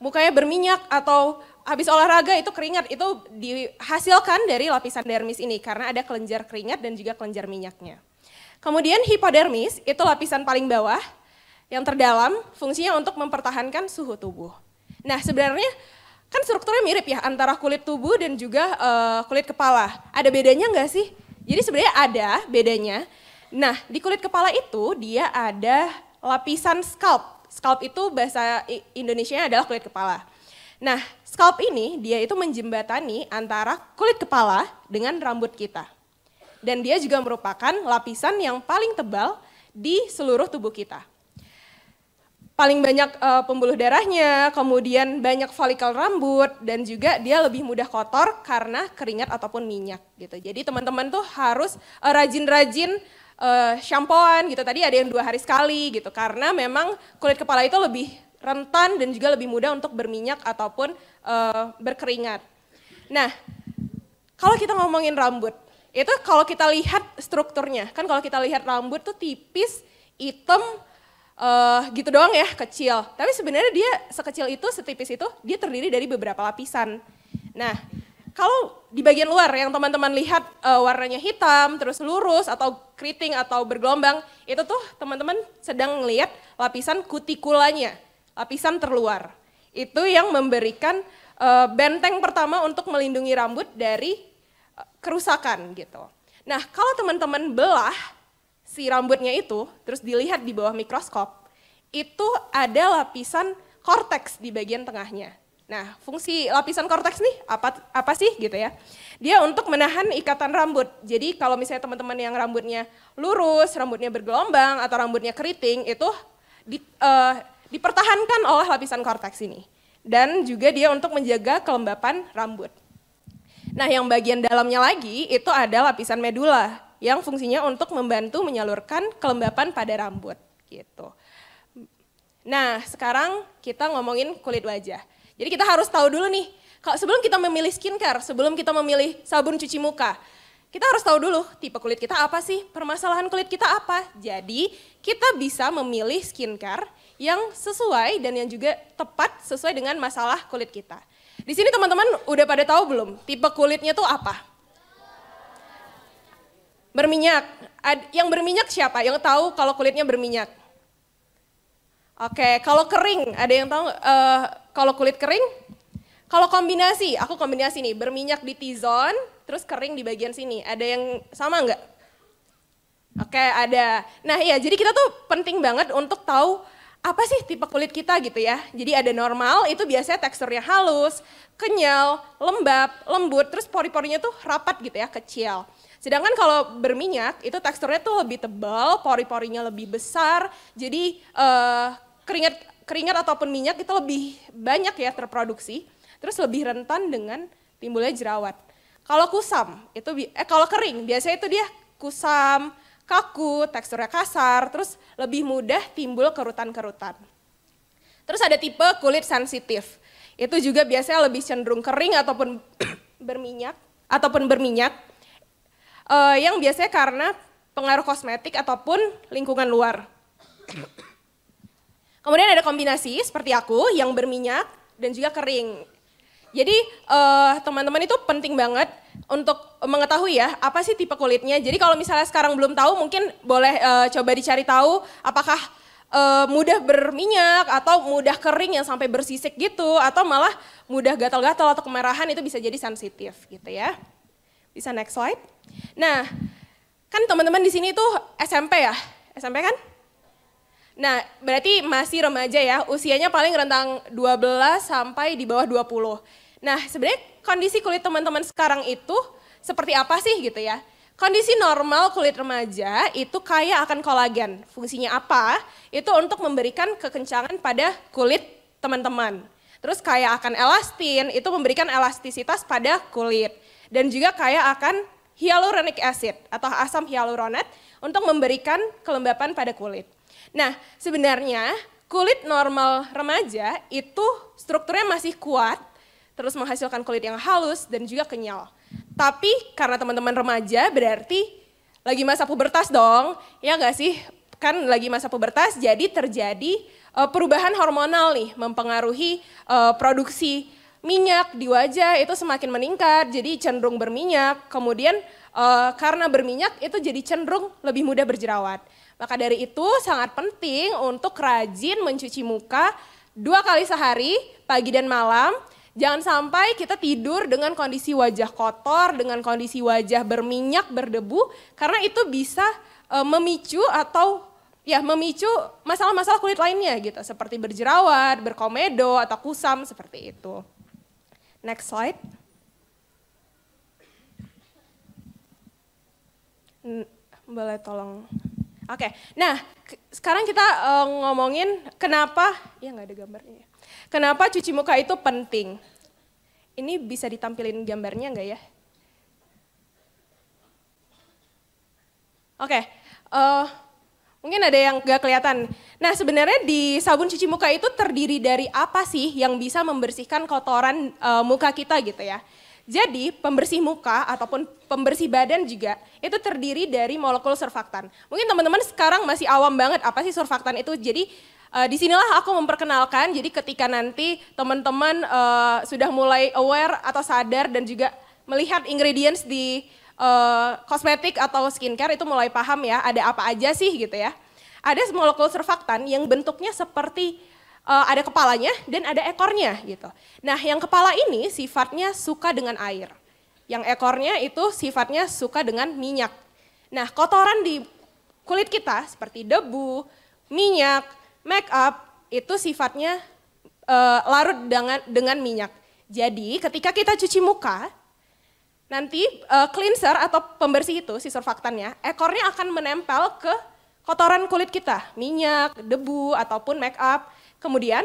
mukanya berminyak atau habis olahraga itu keringat, itu dihasilkan dari lapisan dermis ini karena ada kelenjar keringat dan juga kelenjar minyaknya. Kemudian hipodermis itu lapisan paling bawah yang terdalam, fungsinya untuk mempertahankan suhu tubuh. Nah sebenarnya kan strukturnya mirip ya antara kulit tubuh dan juga kulit kepala. Ada bedanya nggak sih? Jadi sebenarnya ada bedanya. Nah, di kulit kepala itu dia ada lapisan scalp. Scalp itu bahasa Indonesianya adalah kulit kepala. Nah, scalp ini dia itu menjembatani antara kulit kepala dengan rambut kita. Dan dia juga merupakan lapisan yang paling tebal di seluruh tubuh kita. Paling banyak pembuluh darahnya, kemudian banyak folikel rambut, dan juga dia lebih mudah kotor karena keringat ataupun minyak gitu. Jadi teman-teman tuh harus rajin-rajin shampooan gitu. Tadi ada yang 2 hari sekali gitu, karena memang kulit kepala itu lebih rentan dan juga lebih mudah untuk berminyak ataupun berkeringat. Nah, kalau kita ngomongin rambut, itu kalau kita lihat strukturnya, kan kalau kita lihat rambut tuh tipis, hitam, gitu doang ya, kecil. Tapi sebenarnya dia sekecil itu, setipis itu, dia terdiri dari beberapa lapisan. Nah, kalau di bagian luar yang teman-teman lihat warnanya hitam, terus lurus atau keriting atau bergelombang, itu tuh teman-teman sedang melihat lapisan kutikulanya, lapisan terluar. Itu yang memberikan benteng pertama untuk melindungi rambut dari kerusakan gitu. Nah, kalau teman-teman belah si rambutnya itu, terus dilihat di bawah mikroskop, itu ada lapisan korteks di bagian tengahnya. Nah, fungsi lapisan korteks nih apa sih gitu ya? Dia untuk menahan ikatan rambut. Jadi kalau misalnya teman-teman yang rambutnya lurus, rambutnya bergelombang, atau rambutnya keriting, itu dipertahankan oleh lapisan korteks ini. Dan juga dia untuk menjaga kelembapan rambut. Nah, yang bagian dalamnya lagi itu ada lapisan medula, yang fungsinya untuk membantu menyalurkan kelembapan pada rambut gitu. Nah, sekarang kita ngomongin kulit wajah. Jadi kita harus tahu dulu nih, sebelum kita memilih skincare, sebelum kita memilih sabun cuci muka, kita harus tahu dulu tipe kulit kita apa sih, permasalahan kulit kita apa. Jadi kita bisa memilih skincare yang sesuai dan yang juga tepat sesuai dengan masalah kulit kita. Di sini teman-teman udah pada tahu belum tipe kulitnya tuh apa? Berminyak. Yang berminyak siapa? Yang tahu kalau kulitnya berminyak? Oke, kalau kering, ada yang tahu kalau kulit kering? Kalau kombinasi, aku kombinasi nih, berminyak di T-zone, terus kering di bagian sini. Ada yang sama nggak? Oke, ada. Nah iya, jadi kita tuh penting banget untuk tahu apa sih tipe kulit kita gitu ya. Jadi ada normal, itu biasanya teksturnya halus, kenyal, lembab, lembut, terus pori-porinya tuh rapat gitu ya, kecil. Sedangkan kalau berminyak itu teksturnya tuh lebih tebal, pori-porinya lebih besar, jadi keringat ataupun minyak itu lebih banyak ya terproduksi, terus lebih rentan dengan timbulnya jerawat. Kalau kusam itu kalau kering biasanya itu dia kusam, kaku, teksturnya kasar, terus lebih mudah timbul kerutan-kerutan. Terus ada tipe kulit sensitif, itu juga biasanya lebih cenderung kering ataupun berminyak yang biasanya karena pengaruh kosmetik ataupun lingkungan luar. Kemudian ada kombinasi seperti aku yang berminyak dan juga kering. Jadi teman-teman itu penting banget untuk mengetahui ya apa sih tipe kulitnya. Jadi kalau misalnya sekarang belum tahu mungkin boleh coba dicari tahu apakah mudah berminyak atau mudah kering yang sampai bersisik gitu atau malah mudah gatal-gatal atau kemerahan, itu bisa jadi sensitif gitu ya. Bisa next slide. Nah, kan teman-teman di sini tuh SMP ya? SMP kan? Nah, berarti masih remaja ya, usianya paling rentang 12 sampai di bawah 20. Nah, sebenarnya kondisi kulit teman-teman sekarang itu seperti apa sih gitu ya? Kondisi normal kulit remaja itu kaya akan kolagen. Fungsinya apa? Itu untuk memberikan kekencangan pada kulit teman-teman. Terus kaya akan elastin, itu memberikan elastisitas pada kulit. Dan juga kaya akan hyaluronic acid atau asam hyaluronat untuk memberikan kelembapan pada kulit. Nah, sebenarnya kulit normal remaja itu strukturnya masih kuat, terus menghasilkan kulit yang halus dan juga kenyal. Tapi karena teman-teman remaja berarti lagi masa pubertas dong, ya nggak sih? Kan lagi masa pubertas, jadi terjadi perubahan hormonal nih, mempengaruhi produksi minyak di wajah itu semakin meningkat, jadi cenderung berminyak. Kemudian karena berminyak itu jadi cenderung lebih mudah berjerawat. Maka dari itu sangat penting untuk rajin mencuci muka 2 kali sehari, pagi dan malam. Jangan sampai kita tidur dengan kondisi wajah kotor, dengan kondisi wajah berminyak, berdebu, karena itu bisa memicu masalah-masalah kulit lainnya gitu, seperti berjerawat, berkomedo, atau kusam seperti itu. Next slide. Boleh tolong. Oke, nah sekarang kita ngomongin kenapa, ya nggak ada gambarnya. Kenapa cuci muka itu penting? Ini bisa ditampilin gambarnya nggak ya? Oke, mungkin ada yang nggak kelihatan. Nah sebenarnya di sabun cuci muka itu terdiri dari apa sih yang bisa membersihkan kotoran muka kita gitu ya? Jadi pembersih muka ataupun pembersih badan juga itu terdiri dari molekul surfaktan. Mungkin teman-teman sekarang masih awam banget apa sih surfaktan itu. Jadi disinilah aku memperkenalkan. Jadi ketika nanti teman-teman sudah mulai aware atau sadar dan juga melihat ingredients di kosmetik atau skincare itu mulai paham ya ada apa aja sih gitu ya. Ada molekul surfaktan yang bentuknya seperti ada kepalanya dan ada ekornya gitu. Nah yang kepala ini sifatnya suka dengan air. Yang ekornya itu sifatnya suka dengan minyak. Nah kotoran di kulit kita seperti debu, minyak, make up itu sifatnya larut dengan minyak. Jadi ketika kita cuci muka, nanti cleanser atau pembersih itu si surfaktannya, ekornya akan menempel ke kotoran kulit kita, minyak, debu ataupun make up. Kemudian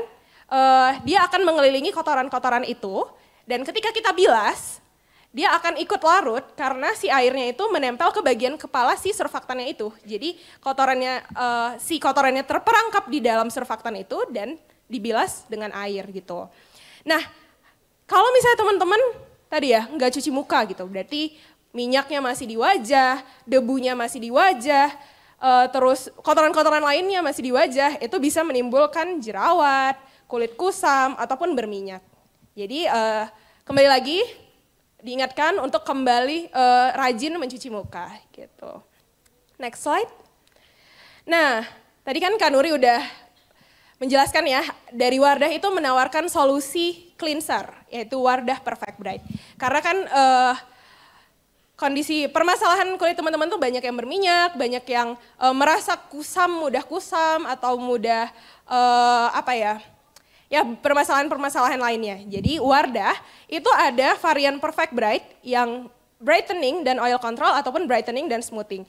dia akan mengelilingi kotoran-kotoran itu dan ketika kita bilas, dia akan ikut larut karena si airnya itu menempel ke bagian kepala si surfaktannya itu. Jadi kotorannya terperangkap di dalam surfaktan itu dan dibilas dengan air gitu. Nah, kalau misalnya teman-teman tadi ya nggak cuci muka gitu, berarti minyaknya masih di wajah, debunya masih di wajah, terus kotoran-kotoran lainnya masih di wajah, itu bisa menimbulkan jerawat, kulit kusam, ataupun berminyak. Jadi kembali lagi diingatkan untuk kembali rajin mencuci muka gitu. Next slide. Nah, tadi kan Kak Nuri udah menjelaskan ya, dari Wardah itu menawarkan solusi cleanser, yaitu Wardah Perfect Bright. Karena kan kondisi permasalahan kulit teman-teman tuh banyak yang berminyak, banyak yang merasa kusam, mudah kusam atau mudah permasalahan-permasalahan lainnya. Jadi Wardah itu ada varian Perfect Bright yang brightening dan oil control ataupun brightening dan smoothing.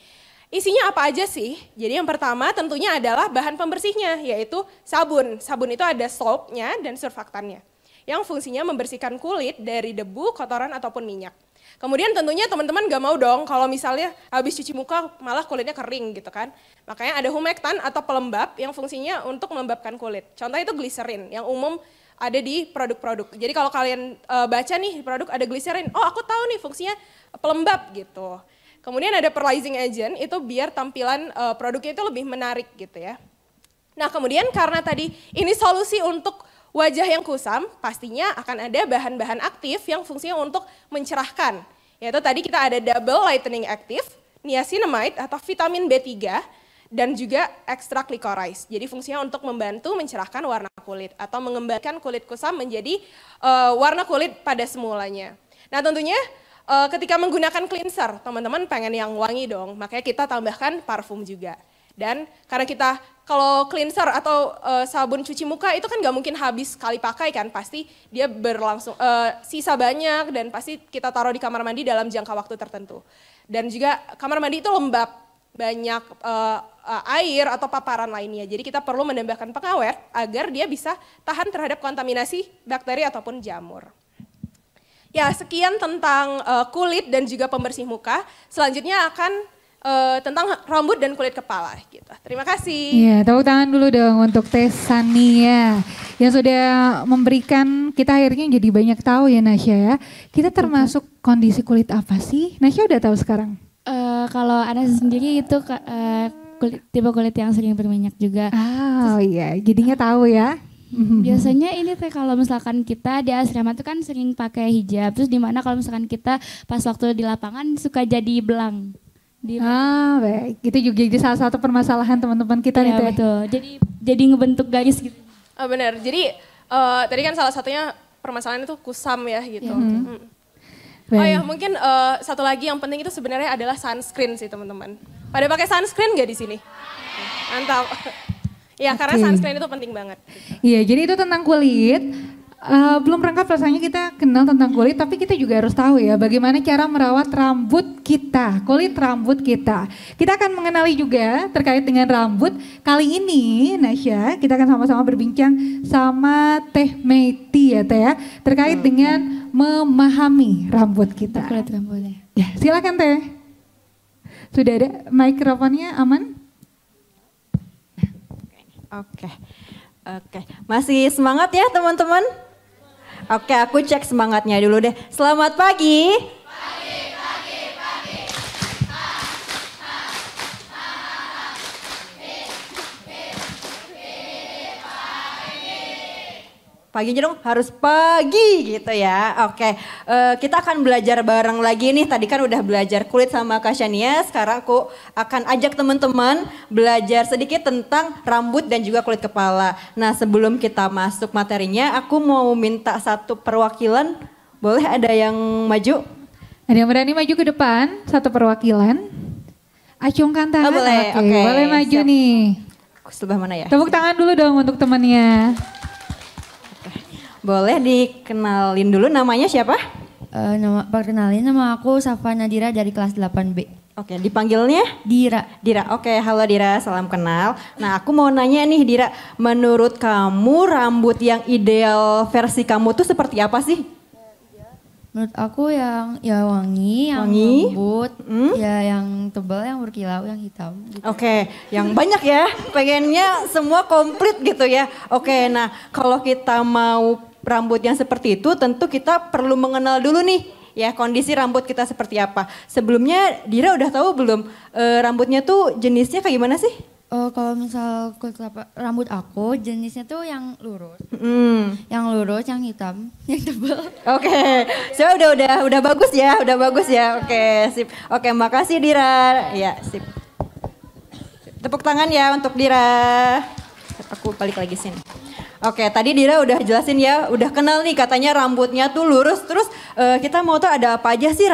Isinya apa aja sih? Jadi yang pertama tentunya adalah bahan pembersihnya yaitu sabun. Sabun itu ada soapnya dan surfaktannya yang fungsinya membersihkan kulit dari debu, kotoran ataupun minyak. Kemudian tentunya teman-teman gak mau dong kalau misalnya habis cuci muka malah kulitnya kering gitu kan. Makanya ada humektan atau pelembab yang fungsinya untuk melembabkan kulit. Contohnya itu glycerin yang umum ada di produk-produk. Jadi kalau kalian baca nih produk ada glycerin, oh aku tahu nih fungsinya pelembab gitu. Kemudian ada pearlizing agent itu biar tampilan produknya itu lebih menarik gitu ya. Nah kemudian karena tadi ini solusi untuk wajah yang kusam, pastinya akan ada bahan-bahan aktif yang fungsinya untuk mencerahkan. Yaitu tadi kita ada double lightening active, niacinamide atau vitamin B3, dan juga ekstrak licorice. Jadi fungsinya untuk membantu mencerahkan warna kulit atau mengembalikan kulit kusam menjadi warna kulit pada semulanya. Nah tentunya ketika menggunakan cleanser, teman-teman pengen yang wangi dong, makanya kita tambahkan parfum juga. Dan karena kita kalau cleanser atau sabun cuci muka itu kan gak mungkin habis sekali pakai kan, pasti dia berlangsung sisa banyak dan pasti kita taruh di kamar mandi dalam jangka waktu tertentu. Dan juga kamar mandi itu lembab, banyak air atau paparan lainnya. Jadi kita perlu menambahkan pengawet agar dia bisa tahan terhadap kontaminasi bakteri ataupun jamur. Ya sekian tentang kulit dan juga pembersih muka. Selanjutnya akan tentang rambut dan kulit kepala gitu. Terima kasih. Iya, tepuk tangan dulu dong untuk Teh Sania yang sudah memberikan kita akhirnya jadi banyak tahu ya Nasya ya. Kita termasuk kondisi kulit apa sih? Nasya udah tahu sekarang? Kalau Anas sendiri itu tipe kulit yang sering berminyak juga. Oh iya, jadinya tahu ya. Biasanya ini teh kalau misalkan kita di asrama tuh kan sering pakai hijab. Terus dimana kalau misalkan kita pas waktu di lapangan suka jadi belang. Baik. Itu juga jadi salah satu permasalahan teman-teman kita nih. Betul. Jadi ngebentuk garis gitu. Benar. Jadi tadi kan salah satunya permasalahan itu kusam ya gitu. Baik. Oh ya mungkin satu lagi yang penting itu sebenarnya adalah sunscreen sih teman-teman. Pada pakai sunscreen nggak di sini? Mantap. Ya karena sunscreen itu penting banget. Iya jadi itu tentang kulit. Belum lengkap rasanya kita kenal tentang kulit, tapi kita juga harus tahu ya bagaimana cara merawat rambut kita, kulit rambut kita. Kita akan mengenali juga terkait dengan rambut. Kali ini Nasya, kita akan sama-sama berbincang sama Teh Meiti ya Teh ya, terkait dengan memahami rambut kita. Kulit rambutnya. Ya silakan Teh. Sudah ada mikrofonnya aman? Oke. Masih semangat ya teman-teman? Oke, aku cek semangatnya dulu deh. Selamat pagi. Paginya dong harus pagi gitu ya. Oke, kita akan belajar bareng lagi nih. Tadi kan udah belajar kulit sama Kak Shania. Sekarang aku akan ajak teman-teman belajar sedikit tentang rambut dan juga kulit kepala. Nah sebelum kita masuk materinya, aku mau minta satu perwakilan. Boleh ada yang maju? Ada yang berani maju ke depan, satu perwakilan. Acungkan tangan. Oh, boleh, Oke, oke, boleh maju siap. nih. Sebelah mana ya? Tepuk tangan dulu dong untuk temannya. Boleh dikenalin dulu namanya siapa? Perkenalin nama aku Safa Nadira dari kelas 8B. Oke, dipanggilnya? Dira. Dira, oke, halo Dira, salam kenal. Nah aku mau nanya nih Dira, menurut kamu rambut yang ideal versi kamu tuh seperti apa sih? Menurut aku yang ya wangi, yang Wangi? lembut, ya yang tebal, yang berkilau, yang hitam. Gitu. Oke, yang banyak ya, pengennya semua komplit gitu ya. Oke, nah kalau kita mau rambut yang seperti itu tentu kita perlu mengenal dulu nih ya kondisi rambut kita seperti apa. Sebelumnya Dira udah tahu belum rambutnya tuh jenisnya kayak gimana sih? Kalau misal rambut aku jenisnya tuh yang lurus, yang hitam, yang tebal. Oke, so udah bagus ya, Oke, sip. Oke, makasih Dira. Ya, sip. Tepuk tangan ya untuk Dira. Aku balik lagi sini. Oke, tadi Dira udah jelasin ya, udah kenal nih katanya rambutnya tuh lurus. Terus kita mau tahu ada apa aja sih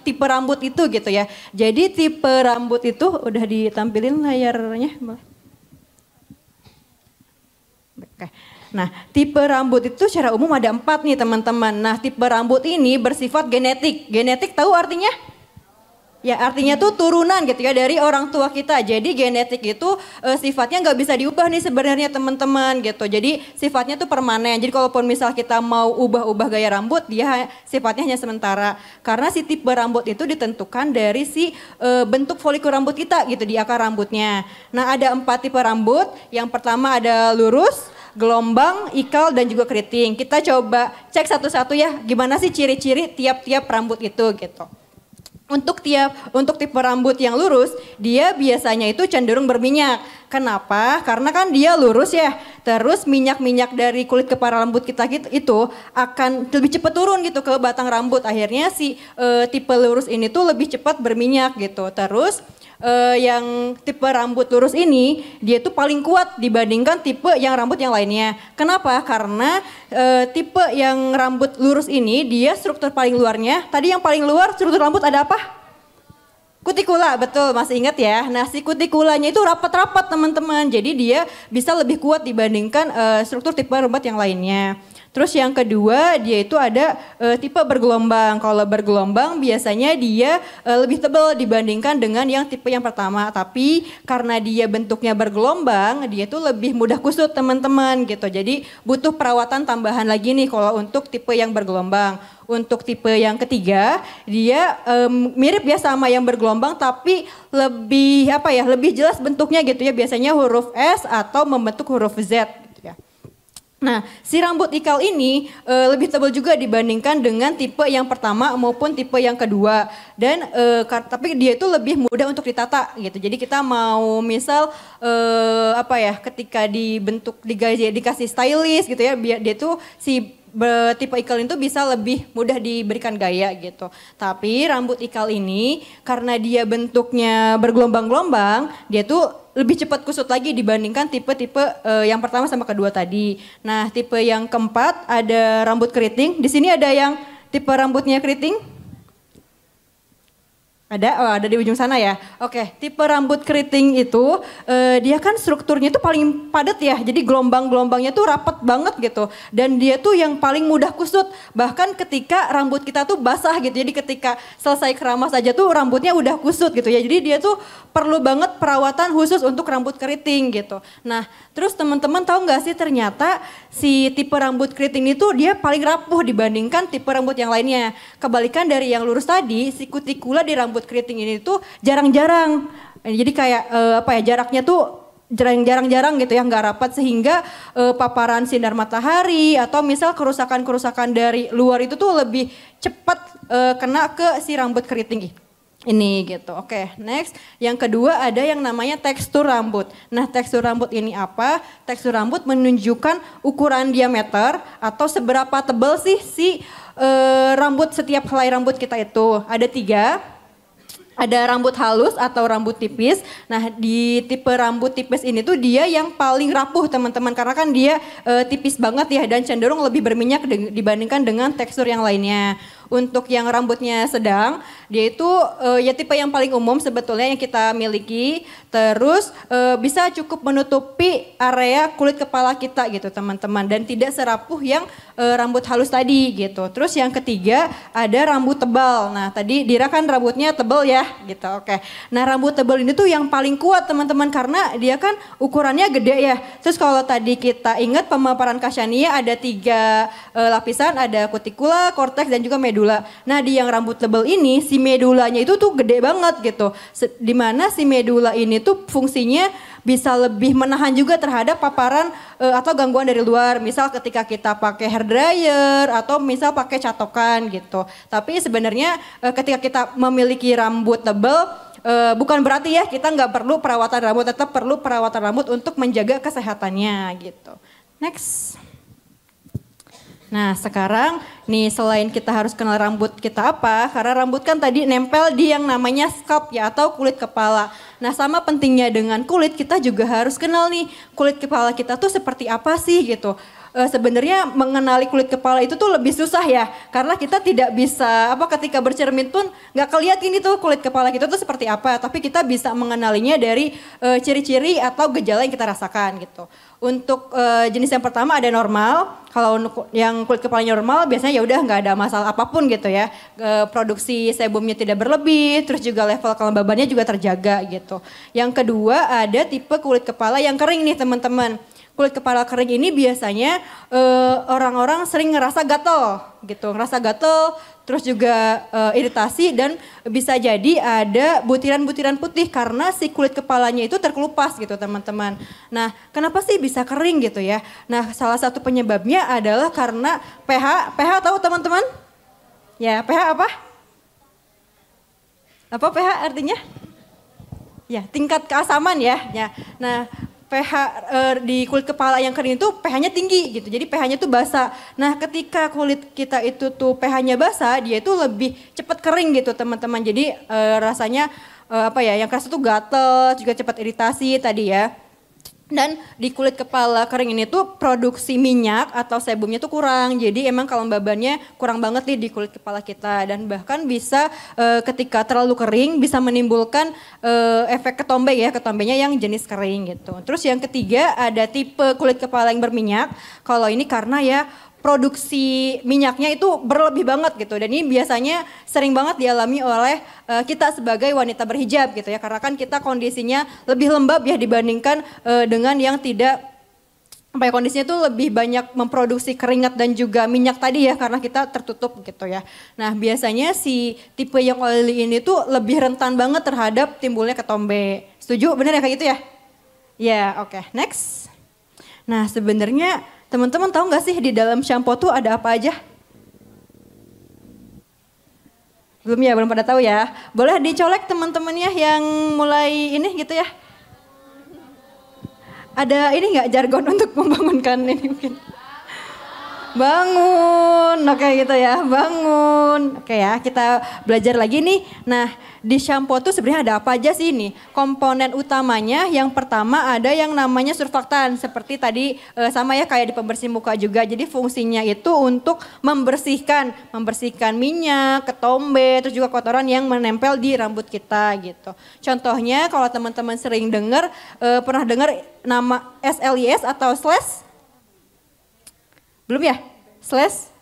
tipe rambut itu gitu ya. Jadi tipe rambut itu udah ditampilin layarnya. Oke. Nah, tipe rambut itu secara umum ada 4 nih teman-teman. Nah, tipe rambut ini bersifat genetik. Genetik tahu artinya? Ya artinya tuh turunan gitu ya dari orang tua kita. Jadi genetik itu sifatnya nggak bisa diubah nih sebenarnya teman-teman gitu. Jadi sifatnya tuh permanen. Jadi kalaupun misal kita mau ubah-ubah gaya rambut, dia sifatnya hanya sementara. Karena si tipe rambut itu ditentukan dari si bentuk folikel rambut kita gitu di akar rambutnya. Nah ada 4 tipe rambut. Yang pertama ada lurus, gelombang, ikal, dan juga keriting. Kita coba cek satu-satu ya gimana sih ciri-ciri tiap-tiap rambut itu gitu. Untuk tipe rambut yang lurus, dia biasanya itu cenderung berminyak. Kenapa? Karena kan dia lurus ya. Terus minyak-minyak dari kulit kepala rambut kita itu akan lebih cepat turun gitu ke batang rambut. Akhirnya si tipe lurus ini tuh lebih cepat berminyak gitu. Terus yang tipe rambut lurus ini dia tuh paling kuat dibandingkan tipe yang rambut yang lainnya. Kenapa? Karena tipe yang rambut lurus ini dia struktur paling luarnya. Tadi yang paling luar struktur rambut ada apa? Kutikula, betul, masih ingat ya. Nah si kutikulanya itu rapat-rapat teman-teman. Jadi dia bisa lebih kuat dibandingkan struktur tipe rambut yang lainnya. Terus yang kedua dia itu ada tipe bergelombang. Kalau bergelombang biasanya dia lebih tebal dibandingkan dengan yang tipe yang pertama. Tapi karena dia bentuknya bergelombang dia itu lebih mudah kusut teman-teman gitu. Jadi butuh perawatan tambahan lagi nih kalau untuk tipe yang bergelombang. Untuk tipe yang ketiga dia mirip ya sama yang bergelombang tapi lebih jelas bentuknya gitu ya. Biasanya huruf S atau membentuk huruf Z. Nah, si rambut ikal ini lebih tebal juga dibandingkan dengan tipe yang pertama maupun tipe yang kedua. Dan tapi dia itu lebih mudah untuk ditata gitu. Jadi kita mau misal ketika dibentuk dikasih stylist gitu ya, biar dia tuh si tipe ikal itu bisa lebih mudah diberikan gaya gitu. Tapi rambut ikal ini karena dia bentuknya bergelombang-gelombang, dia tuh lebih cepat kusut lagi dibandingkan tipe-tipe yang pertama sama kedua tadi. Nah, tipe yang keempat ada rambut keriting. Di sini ada yang tipe rambutnya keriting? Ada? Oh, ada di ujung sana ya. Oke, tipe rambut keriting itu dia kan strukturnya itu paling padat ya. Jadi gelombang-gelombangnya tuh rapat banget gitu. Dan dia tuh yang paling mudah kusut. Bahkan ketika rambut kita tuh basah gitu. Jadi ketika selesai keramas aja tuh rambutnya udah kusut gitu ya. Jadi dia tuh perlu banget perawatan khusus untuk rambut keriting gitu. Nah, terus teman-teman tahu nggak sih ternyata si tipe rambut keriting itu dia paling rapuh dibandingkan tipe rambut yang lainnya. Kebalikan dari yang lurus tadi, si kutikula di rambut keriting ini tuh jarang-jarang. Jadi kayak jaraknya tuh jarang-jarang gitu ya, nggak rapat sehingga paparan sinar matahari atau misal kerusakan-kerusakan dari luar itu tuh lebih cepat kena ke si rambut keriting ini gitu. Oke, next. Yang kedua ada yang namanya tekstur rambut. Nah, tekstur rambut ini apa? Tekstur rambut menunjukkan ukuran diameter atau seberapa tebal sih si rambut, setiap helai rambut kita itu. Ada 3. Ada rambut halus atau rambut tipis. Nah, di tipe rambut tipis ini tuh dia yang paling rapuh teman-teman. Karena kan dia tipis banget ya dan cenderung lebih berminyak dibandingkan dengan tekstur yang lainnya. Untuk yang rambutnya sedang, dia itu ya tipe yang paling umum sebetulnya yang kita miliki. Terus bisa cukup menutupi area kulit kepala kita gitu teman-teman. Dan tidak serapuh yang rambut halus tadi gitu. Terus yang ketiga ada rambut tebal. Nah tadi Dira kan rambutnya tebal ya gitu. Oke. Nah rambut tebal ini tuh yang paling kuat teman-teman karena dia kan ukurannya gede ya. Terus kalau tadi kita ingat pemaparan Kasyania ada 3 lapisan. Ada kutikula, korteks dan juga medula. Nah di yang rambut tebal ini si medulanya itu tuh gede banget gitu. Dimana si medula ini tuh fungsinya bisa lebih menahan juga terhadap paparan atau gangguan dari luar. Misal ketika kita pakai hair dryer atau misal pakai catokan gitu. Tapi sebenarnya ketika kita memiliki rambut tebal bukan berarti ya kita nggak perlu perawatan rambut, tetap perlu perawatan rambut untuk menjaga kesehatannya gitu. Next. Nah sekarang nih selain kita harus kenal rambut kita apa, karena rambut kan tadi nempel di yang namanya scalp ya atau kulit kepala. Nah sama pentingnya dengan kulit kita juga harus kenal nih kulit kepala kita tuh seperti apa sih gitu. Sebenarnya mengenali kulit kepala itu tuh lebih susah ya karena kita tidak bisa ketika bercermin pun nggak kelihatan ini tuh kulit kepala kita tuh seperti apa, tapi kita bisa mengenalinya dari ciri-ciri atau gejala yang kita rasakan gitu. Untuk jenis yang pertama ada normal. Kalau yang kulit kepalanya normal biasanya ya udah nggak ada masalah apapun gitu ya. Produksi sebumnya tidak berlebih, terus juga level kelembabannya juga terjaga gitu. Yang kedua ada tipe kulit kepala yang kering nih teman-teman. Kulit kepala kering ini biasanya orang-orang sering ngerasa gatel gitu, ngerasa gatel, terus juga iritasi dan bisa jadi ada butiran-butiran putih karena si kulit kepalanya itu terkelupas gitu teman-teman. Nah kenapa sih bisa kering gitu ya? Nah salah satu penyebabnya adalah karena pH tahu teman-teman? Ya pH apa? Apa pH artinya? Ya tingkat keasaman ya. Nah pH di kulit kepala yang kering itu pH-nya tinggi gitu. Jadi pH-nya tuh basah. Nah, ketika kulit kita itu tuh pH-nya basah, dia itu lebih cepat kering gitu, teman-teman. Jadi rasanya yang kerasa tuh gatel, juga cepat iritasi tadi ya. Dan di kulit kepala kering ini tuh produksi minyak atau sebumnya tuh kurang. Jadi emang kelembabannya kurang banget nih di kulit kepala kita. Dan bahkan bisa ketika terlalu kering bisa menimbulkan efek ketombe ya. Ketombenya yang jenis kering gitu. Terus yang ketiga ada tipe kulit kepala yang berminyak. Kalau ini karena ya produksi minyaknya itu berlebih banget gitu. Dan ini biasanya sering banget dialami oleh kita sebagai wanita berhijab gitu ya. Karena kan kita kondisinya lebih lembab ya dibandingkan dengan yang tidak kondisinya itu lebih banyak memproduksi keringat dan juga minyak tadi ya karena kita tertutup gitu ya. Nah biasanya si tipe yang oily ini tuh lebih rentan banget terhadap timbulnya ketombe. Setuju? Bener ya kayak gitu ya? Ya oke. Next. Nah sebenarnya teman-teman tahu nggak sih di dalam shampoo tuh ada apa aja? Belum pada tahu ya. Boleh dicolek teman-temannya yang mulai ini gitu ya. Ada ini nggak jargon untuk membangunkan ini mungkin? Bangun, oke gitu ya, bangun. Oke ya, kita belajar lagi nih. Nah, di shampoo tuh sebenarnya ada apa aja sih nih? Komponen utamanya yang pertama ada yang namanya surfaktan. Seperti tadi sama ya kayak di pembersih muka juga. Jadi fungsinya itu untuk membersihkan minyak, ketombe, terus juga kotoran yang menempel di rambut kita gitu. Contohnya kalau teman-teman sering dengar, pernah dengar nama SLIS atau slash? Belum ya? Slash?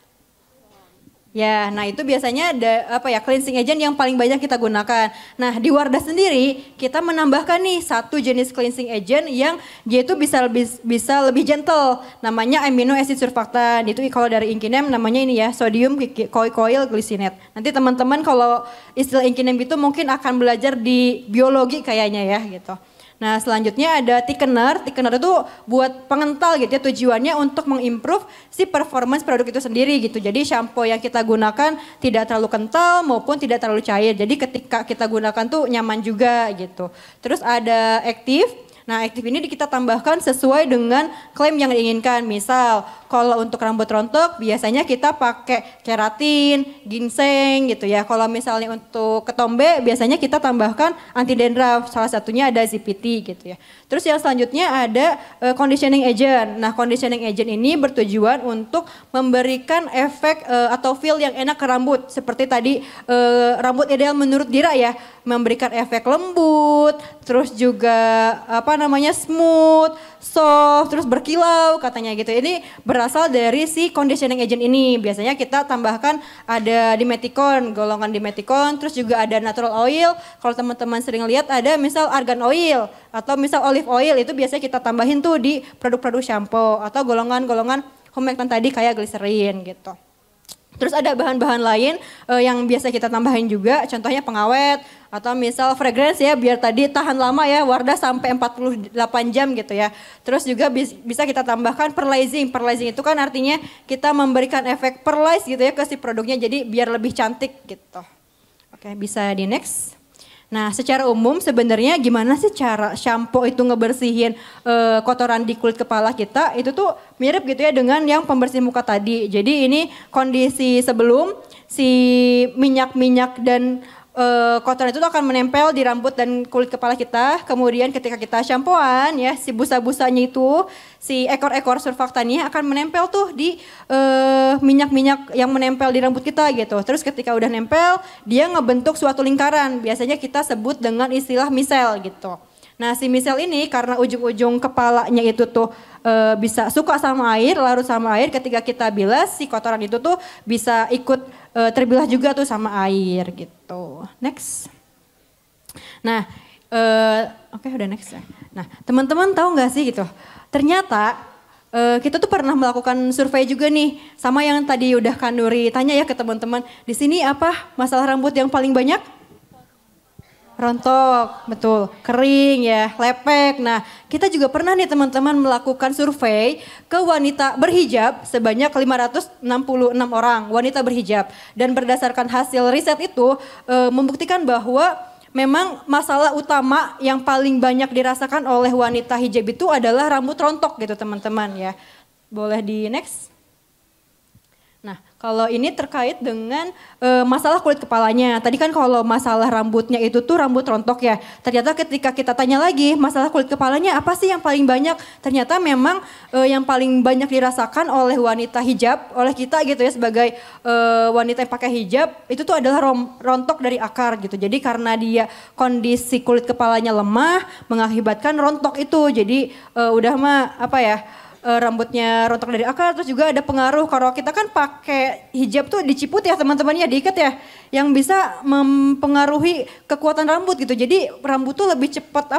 Ya, nah itu biasanya ada cleansing agent yang paling banyak kita gunakan. Nah, di Wardah sendiri kita menambahkan nih satu jenis cleansing agent yang dia itu bisa lebih gentle. Namanya amino acid surfactant. Itu kalau dari Inkinem namanya ini ya, sodium coil glycinate. Nanti teman-teman kalau istilah Inkinem itu mungkin akan belajar di biologi kayaknya ya gitu. Nah selanjutnya ada thickener. Thickener itu buat pengental gitu ya, tujuannya untuk mengimprove si performance produk itu sendiri gitu. Jadi shampoo yang kita gunakan tidak terlalu kental maupun tidak terlalu cair. Jadi ketika kita gunakan tuh nyaman juga gitu. Terus ada active. Nah aktif ini kita tambahkan sesuai dengan klaim yang diinginkan. Misal kalau untuk rambut rontok biasanya kita pakai keratin, ginseng gitu ya. Kalau misalnya untuk ketombe biasanya kita tambahkan anti dandruff. Salah satunya ada ZPT gitu ya. Terus yang selanjutnya ada conditioning agent. Nah conditioning agent ini bertujuan untuk memberikan efek atau feel yang enak ke rambut. Seperti tadi rambut ideal menurut Dira ya. Memberikan efek lembut, terus juga smooth, soft, terus berkilau katanya gitu. Ini berasal dari si conditioning agent ini. Biasanya kita tambahkan ada dimeticon, golongan dimeticon, terus juga ada natural oil. Kalau teman-teman sering lihat ada misal argan oil atau misal olive oil, itu biasanya kita tambahin tuh di produk-produk shampoo atau golongan-golongan humectant tadi kayak glycerin gitu. Terus ada bahan-bahan lain yang biasa kita tambahin juga, contohnya pengawet atau misal fragrance ya, biar tadi tahan lama ya, Wardah sampai 48 jam gitu ya. Terus juga bisa kita tambahkan perlizing. Perlizing itu kan artinya kita memberikan efek perlize gitu ya ke si produknya, jadi biar lebih cantik gitu. Oke, bisa di next. Nah secara umum sebenarnya gimana sih cara shampoo itu ngebersihin kotoran di kulit kepala kita, itu tuh mirip gitu ya dengan yang pembersih muka tadi. Jadi ini kondisi sebelum si minyak-minyak dan kotoran itu tuh akan menempel di rambut dan kulit kepala kita. Kemudian ketika kita shampooan ya, si busa-busanya itu, si ekor-ekor surfaktannya akan menempel tuh di minyak-minyak yang menempel di rambut kita gitu. Terus ketika udah nempel, dia ngebentuk suatu lingkaran. Biasanya kita sebut dengan istilah misel gitu. Nah si misel ini karena ujung-ujung kepalanya itu tuh bisa suka sama air, larut sama air, ketika kita bilas si kotoran itu tuh bisa ikut terbilah juga tuh sama air gitu. Next. Nah, oke, udah next ya. Nah, teman-teman tahu nggak sih gitu? Ternyata kita tuh pernah melakukan survei juga nih, sama yang tadi udah Kak Nuri tanya ya ke teman-teman. Di sini apa masalah rambut yang paling banyak? Rontok, betul, kering ya, lepek. Nah, kita juga pernah nih teman-teman melakukan survei ke wanita berhijab sebanyak 566 orang wanita berhijab. Dan berdasarkan hasil riset itu membuktikan bahwa memang masalah utama yang paling banyak dirasakan oleh wanita hijab itu adalah rambut rontok gitu teman-teman ya. Boleh di next. Nah, kalau ini terkait dengan masalah kulit kepalanya. Tadi kan kalau masalah rambutnya itu tuh rambut rontok ya. Ternyata ketika kita tanya lagi masalah kulit kepalanya apa sih yang paling banyak? Ternyata memang yang paling banyak dirasakan oleh wanita hijab, oleh kita gitu ya sebagai wanita yang pakai hijab, itu tuh adalah rontok dari akar gitu. Jadi karena dia kondisi kulit kepalanya lemah mengakibatkan rontok itu. Jadi udah mah rambutnya rontok dari akar, terus juga ada pengaruh kalau kita kan pakai hijab tuh diciput ya teman-teman ya, diikat ya, yang bisa mempengaruhi kekuatan rambut gitu. Jadi rambut tuh lebih cepat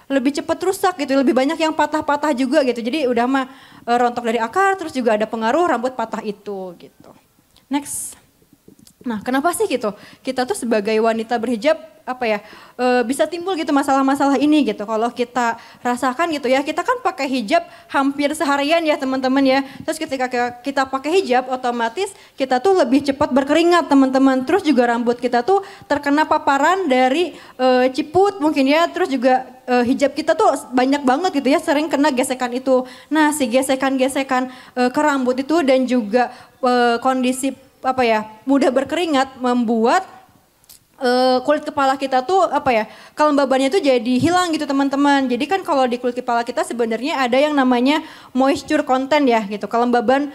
lebih cepat rusak gitu, lebih banyak yang patah-patah juga gitu. Jadi udah mah rontok dari akar, terus juga ada pengaruh rambut patah itu gitu. Next. Nah, kenapa sih gitu? Kita tuh sebagai wanita berhijab bisa timbul gitu masalah-masalah ini gitu. Kalau kita rasakan gitu ya, kita kan pakai hijab hampir seharian ya teman-teman ya. Terus ketika kita pakai hijab otomatis kita tuh lebih cepat berkeringat teman-teman. Terus juga rambut kita tuh terkena paparan dari ciput mungkin ya. Terus juga hijab kita tuh banyak banget gitu ya, sering kena gesekan itu. Nah si gesekan-gesekan ke rambut itu dan juga kondisi apa ya mudah berkeringat membuat kulit kepala kita tuh apa ya kelembabannya tuh jadi hilang gitu teman-teman. Jadi kan kalau di kulit kepala kita sebenarnya ada yang namanya moisture content ya gitu, kelembaban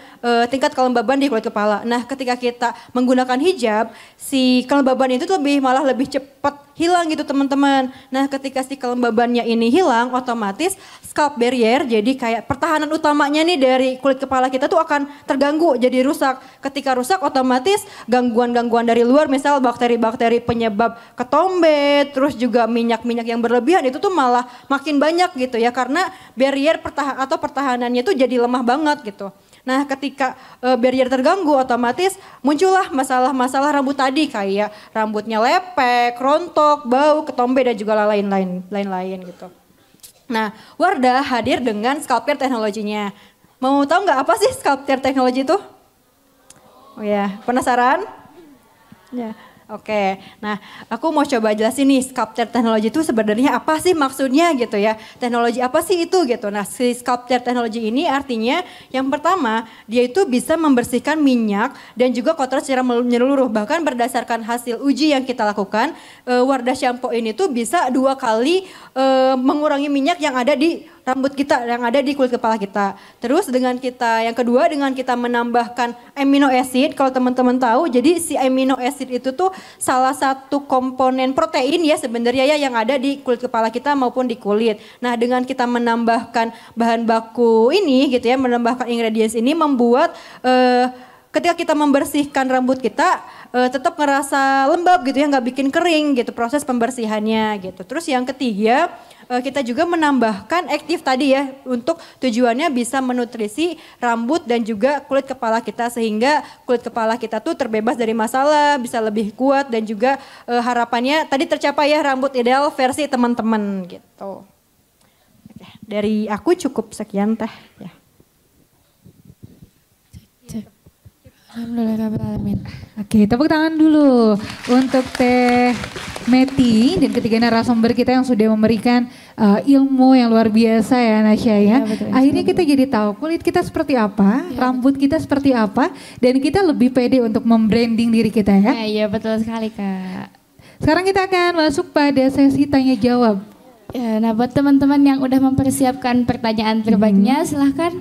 tingkat kelembaban di kulit kepala. Nah ketika kita menggunakan hijab, si kelembaban itu tuh malah lebih cepat hilang gitu teman-teman. Nah ketika si kelembabannya ini hilang, otomatis scalp barrier, jadi kayak pertahanan utamanya nih dari kulit kepala kita tuh akan terganggu, jadi rusak. Ketika rusak otomatis gangguan-gangguan dari luar, misal bakteri-bakteri penyebab ketombe, terus juga minyak-minyak yang berlebihan itu tuh malah makin banyak gitu ya, karena barrier pertahanannya tuh jadi lemah banget gitu. Nah ketika barrier terganggu otomatis muncullah masalah-masalah rambut tadi kayak rambutnya lepek, rontok, bau, ketombe dan juga lain-lain gitu. Nah Wardah hadir dengan scalp care teknologinya. Mau tahu nggak apa sih scalp care teknologi itu? Oh ya, penasaran? Ya. Oke, nah aku mau coba jelasin nih scalp care teknologi itu sebenarnya apa sih maksudnya gitu ya. Teknologi apa sih itu gitu. Nah si scalp care teknologi ini artinya yang pertama dia itu bisa membersihkan minyak dan juga kotoran secara menyeluruh. Bahkan berdasarkan hasil uji yang kita lakukan, Wardah shampoo ini tuh bisa 2 kali mengurangi minyak yang ada di rambut kita, yang ada di kulit kepala kita. Terus dengan kita, yang kedua dengan kita menambahkan amino acid, kalau teman-teman tahu, jadi si amino acid itu tuh salah satu komponen protein ya sebenarnya ya yang ada di kulit kepala kita maupun di kulit. Nah dengan kita menambahkan bahan baku ini gitu ya, menambahkan ingredients ini membuat ketika kita membersihkan rambut kita tetap ngerasa lembab gitu ya, nggak bikin kering gitu proses pembersihannya gitu. Terus yang ketiga kita juga menambahkan aktif tadi ya untuk tujuannya bisa menutrisi rambut dan juga kulit kepala kita sehingga kulit kepala kita tuh terbebas dari masalah, bisa lebih kuat dan juga harapannya tadi tercapai ya rambut ideal versi teman-teman gitu. Oke, dari aku cukup sekian teh ya. Alhamdulillahirrahmanirrahim. Oke, tepuk tangan dulu untuk Teh Meti dan ketiga narasumber kita yang sudah memberikan ilmu yang luar biasa ya Nasya ya. Betul, akhirnya kita jadi tahu kulit kita seperti apa, rambut kita seperti apa, dan kita lebih pede untuk membranding diri kita ya. Iya betul sekali Kak. Sekarang kita akan masuk pada sesi tanya jawab. Ya, nah buat teman-teman yang udah mempersiapkan pertanyaan terbaiknya silahkan.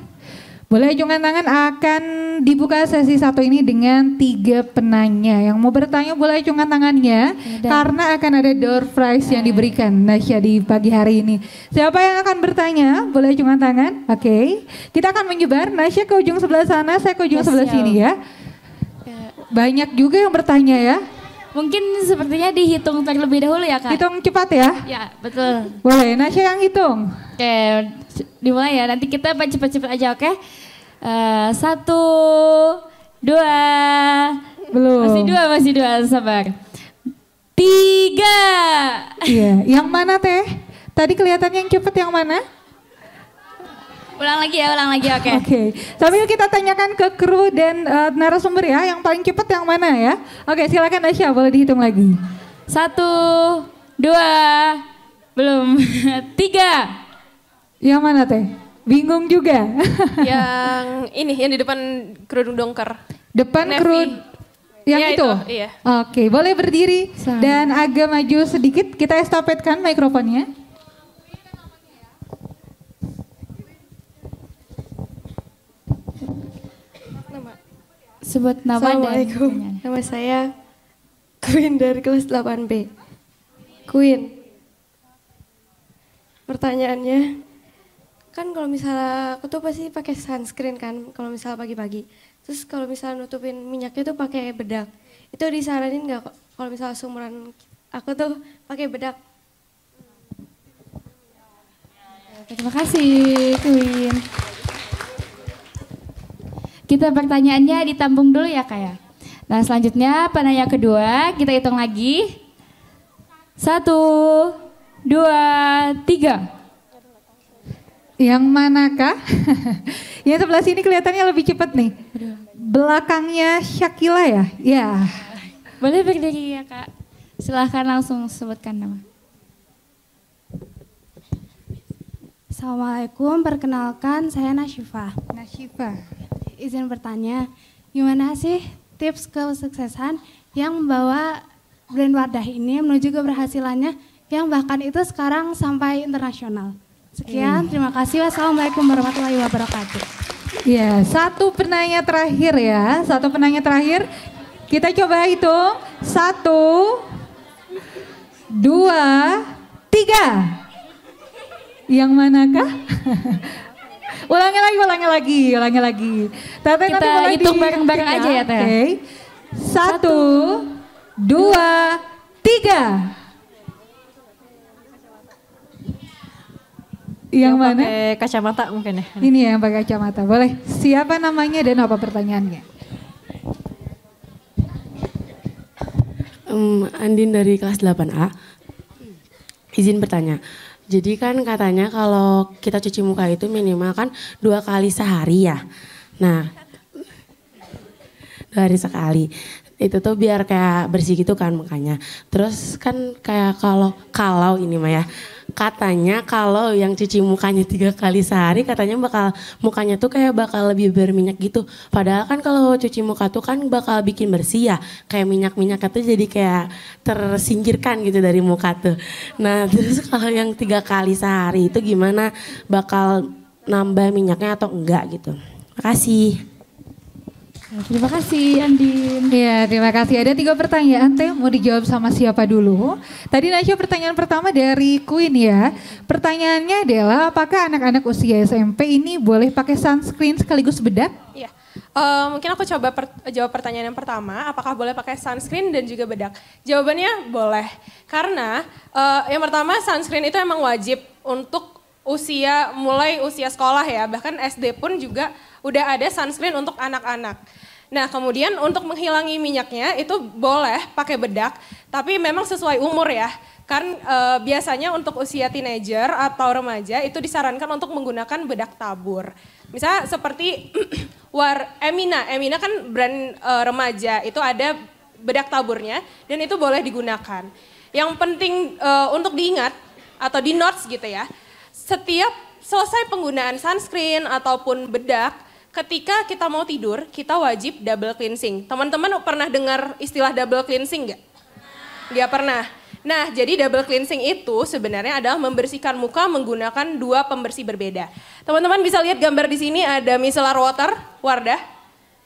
Boleh acungkan tangan, akan dibuka sesi satu ini dengan 3 penanya. Yang mau bertanya boleh acungkan tangannya karena akan ada door prize yang diberikan Nasya di pagi hari ini. Siapa yang akan bertanya boleh acungkan tangan. Oke, kita akan menyebar Nasya ke ujung sebelah sana, saya ke ujung sebelah sini ya. Banyak juga yang bertanya ya. Mungkin sepertinya dihitung terlebih dahulu ya Kak. Hitung cepat ya. Ya betul. Boleh, Nasya yang hitung. Oke, dimulai ya. Nanti kita cepet-cepet aja oke. 1, 2. Belum. Masih dua, sabar. 3. Iya, yang mana Teh? Tadi kelihatannya yang cepet yang mana? Ulang lagi oke. Oke, sambil kita tanyakan ke kru dan narasumber ya, yang paling cepat yang mana ya? Oke, silakan Nasya, boleh dihitung lagi. 1, 2, belum. 3. Yang mana Teh? Bingung juga. Yang ini, yang di depan kerudung dongker. Depan kerudung. Yang ya, itu? Iya. Oke, boleh berdiri dan agak maju sedikit, kita estafetkan mikrofonnya. Sebut nama. Assalamualaikum, nama saya Queen dari kelas 8B. Queen. Pertanyaannya, kan kalau misalnya aku tuh pasti pakai sunscreen kan kalau misalnya pagi-pagi. Terus kalau misalnya nutupin minyaknya tuh pakai bedak. Itu disaranin nggak kalau misalnya seumuran aku tuh pakai bedak? Terima kasih Queen. Kita pertanyaannya ditampung dulu ya Kak ya. Nah selanjutnya penanya kedua kita hitung lagi. 1, 2, 3. Yang manakah? Yang sebelah sini kelihatannya lebih cepat nih. Belakangnya Syakila ya? Ya. Boleh berdiri ya Kak. Silahkan langsung sebutkan nama. Assalamualaikum, perkenalkan saya Nasyifa. Izin bertanya, gimana sih tips kesuksesan yang membawa brand Wardah ini menuju keberhasilannya yang bahkan itu sekarang sampai internasional? Sekian, terima kasih. Wassalamualaikum warahmatullahi wabarakatuh. Ya, satu penanya terakhir ya, satu penanya terakhir. Kita coba hitung, 1, 2, 3. Yang manakah? ulangi lagi. Tete Kita hitung bareng-bareng aja ya, Teh. Oke. 1, 2, 3. Yang mana? Pakai kacamata mungkin ya. Ini yang pakai kacamata. Boleh. Siapa namanya dan apa pertanyaannya? Andin dari kelas 8A. Izin bertanya. Jadi kan katanya kalau kita cuci muka itu minimal kan 2 kali sehari ya. Nah, 2 hari sekali. Itu tuh biar kayak bersih gitu kan mukanya. Terus kan kayak kalau ini mah ya. Katanya kalau yang cuci mukanya 3 kali sehari katanya mukanya tuh kayak bakal lebih berminyak gitu. Padahal kan kalau cuci muka tuh kan bakal bikin bersih ya. Kayak minyak-minyaknya tuh jadi kayak tersingkirkan gitu dari muka tuh. Nah terus kalau yang 3 kali sehari itu gimana? Bakal nambah minyaknya atau enggak gitu? Makasih. Terima kasih Andin. Ya, terima kasih. Ada 3 pertanyaan Teh, mau dijawab sama siapa dulu? Tadi Nasya pertanyaan pertama dari Queen ya. Pertanyaannya adalah apakah anak-anak usia SMP ini boleh pakai sunscreen sekaligus bedak? Iya. Mungkin aku coba jawab pertanyaan yang pertama, apakah boleh pakai sunscreen dan juga bedak? Jawabannya boleh. Karena yang pertama sunscreen itu emang wajib untuk mulai usia sekolah ya. Bahkan SD pun juga udah ada sunscreen untuk anak-anak. Nah kemudian untuk menghilangi minyaknya itu boleh pakai bedak, tapi memang sesuai umur ya. Kan biasanya untuk usia teenager atau remaja itu disarankan untuk menggunakan bedak tabur. Misalnya seperti Emina kan brand remaja itu ada bedak taburnya dan itu boleh digunakan. Yang penting untuk diingat atau di notes gitu ya, setiap selesai penggunaan sunscreen ataupun bedak, ketika kita mau tidur, kita wajib double cleansing. Teman-teman pernah dengar istilah double cleansing nggak? Nggak pernah. Nah, jadi double cleansing itu sebenarnya adalah membersihkan muka menggunakan 2 pembersih berbeda. Teman-teman bisa lihat gambar di sini ada micellar water, Wardah,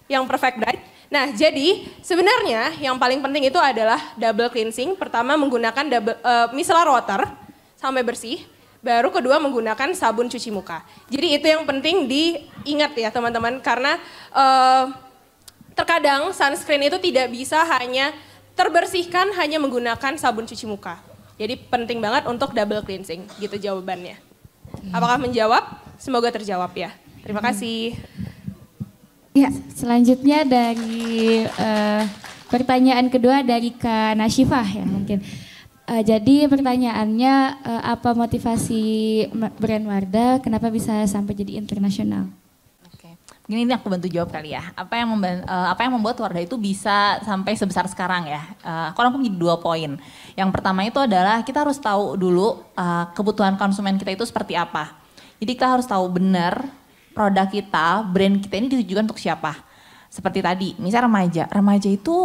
yang perfect bright. Nah, jadi sebenarnya yang paling penting itu adalah double cleansing. Pertama menggunakan micellar water sampai bersih. Baru kedua menggunakan sabun cuci muka. Jadi itu yang penting diingat ya teman-teman. Karena terkadang sunscreen itu tidak bisa hanya terbersihkan hanya menggunakan sabun cuci muka. Jadi penting banget untuk double cleansing gitu jawabannya. Apakah menjawab? Semoga terjawab ya. Terima kasih. Ya, selanjutnya dari pertanyaan kedua dari Kak Nasyifah ya mungkin. Jadi pertanyaannya apa motivasi brand Wardah kenapa bisa sampai jadi internasional? Oke, mungkin ini aku bantu jawab kali ya. Apa yang membuat Wardah itu bisa sampai sebesar sekarang ya? Aku rangkum jadi 2 poin. Yang pertama itu adalah kita harus tahu dulu kebutuhan konsumen kita itu seperti apa. Jadi kita harus tahu benar produk kita, brand kita ini ditujukan untuk siapa. Seperti tadi, misal remaja itu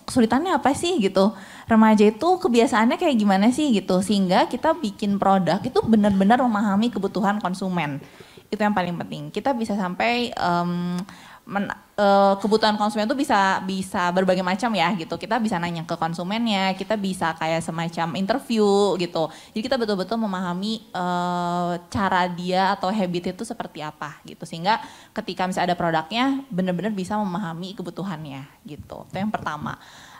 kesulitannya apa sih gitu. Remaja itu kebiasaannya kayak gimana sih gitu. Sehingga kita bikin produk itu benar-benar memahami kebutuhan konsumen. Itu yang paling penting. Kita bisa sampai kebutuhan konsumen itu bisa berbagai macam ya gitu. Kita bisa nanya ke konsumennya, kita bisa kayak semacam interview gitu. Jadi kita betul-betul memahami cara dia atau habit itu seperti apa gitu. Sehingga ketika misalnya ada produknya benar-benar bisa memahami kebutuhannya gitu. Itu yang pertama.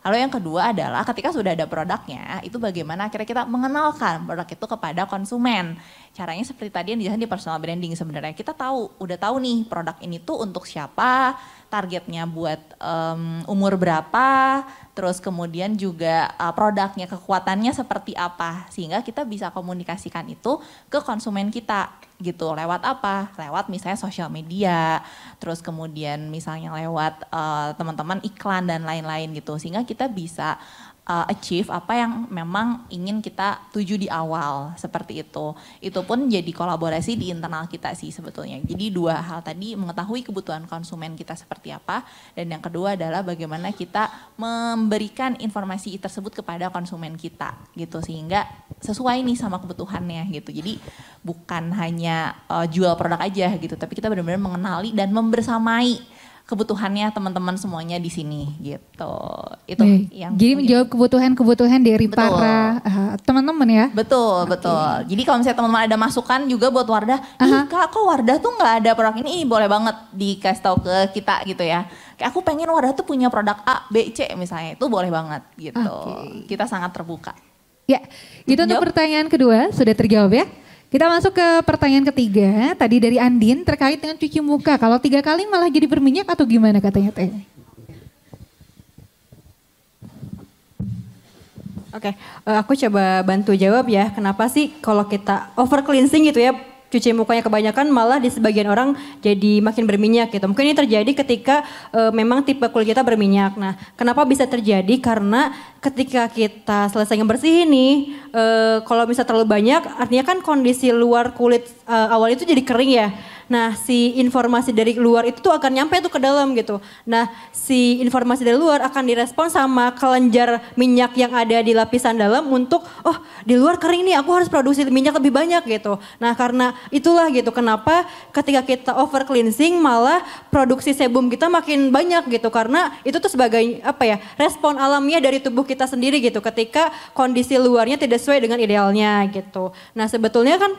Lalu yang kedua adalah ketika sudah ada produknya, itu bagaimana akhirnya kita mengenalkan produk itu kepada konsumen. Caranya seperti tadi yang dijelasin di personal branding sebenarnya. Kita udah tahu nih produk ini tuh untuk siapa, targetnya buat umur berapa, terus kemudian juga produknya kekuatannya seperti apa. Sehingga kita bisa komunikasikan itu ke konsumen kita gitu. Lewat apa? Lewat misalnya sosial media, terus kemudian misalnya lewat teman-teman iklan dan lain-lain gitu. Sehingga kita bisa achieve apa yang memang ingin kita tuju di awal seperti itu. Itu pun jadi kolaborasi di internal kita sih sebetulnya. Jadi dua hal tadi, mengetahui kebutuhan konsumen kita seperti apa, dan yang kedua adalah bagaimana kita memberikan informasi tersebut kepada konsumen kita gitu sehingga sesuai nih sama kebutuhannya gitu. Jadi bukan hanya jual produk aja gitu, tapi kita benar-benar mengenali dan membersamai kebutuhannya teman-teman semuanya di sini gitu. Itu yang jadi menjawab kebutuhan-kebutuhan dari para teman-teman ya. Betul. Jadi kalau misalnya teman-teman ada masukan juga buat Wardah, ih Kak kok Wardah tuh nggak ada produk ini, boleh banget dikasih tahu ke kita gitu ya. Kayak aku pengen Wardah tuh punya produk A, B, C misalnya, itu boleh banget gitu. Kita sangat terbuka. Ya, itu untuk pertanyaan kedua sudah terjawab ya. Kita masuk ke pertanyaan ketiga, tadi dari Andin terkait dengan cuci muka. Kalau 3 kali malah jadi berminyak atau gimana katanya Teh? Oke, aku coba bantu jawab ya. Kenapa sih kalau kita over cleansing gitu ya, cuci mukanya kebanyakan malah di sebagian orang jadi makin berminyak gitu. Mungkin ini terjadi ketika memang tipe kulit kita berminyak. Nah, kenapa bisa terjadi? Karena ketika kita selesai ngebersihin nih, kalau misalnya terlalu banyak, artinya kan kondisi luar kulit awal itu jadi kering ya. Nah, si informasi dari luar itu tuh akan nyampe tuh ke dalam gitu. Nah, si informasi dari luar akan direspon sama kelenjar minyak yang ada di lapisan dalam untuk, oh di luar kering nih, aku harus produksi minyak lebih banyak gitu. Nah, karena itulah gitu kenapa ketika kita over cleansing malah produksi sebum kita makin banyak gitu. Karena itu tuh sebagai respon alamiah dari tubuh kita sendiri gitu ketika kondisi luarnya tidak sesuai dengan idealnya gitu. Nah, sebetulnya kan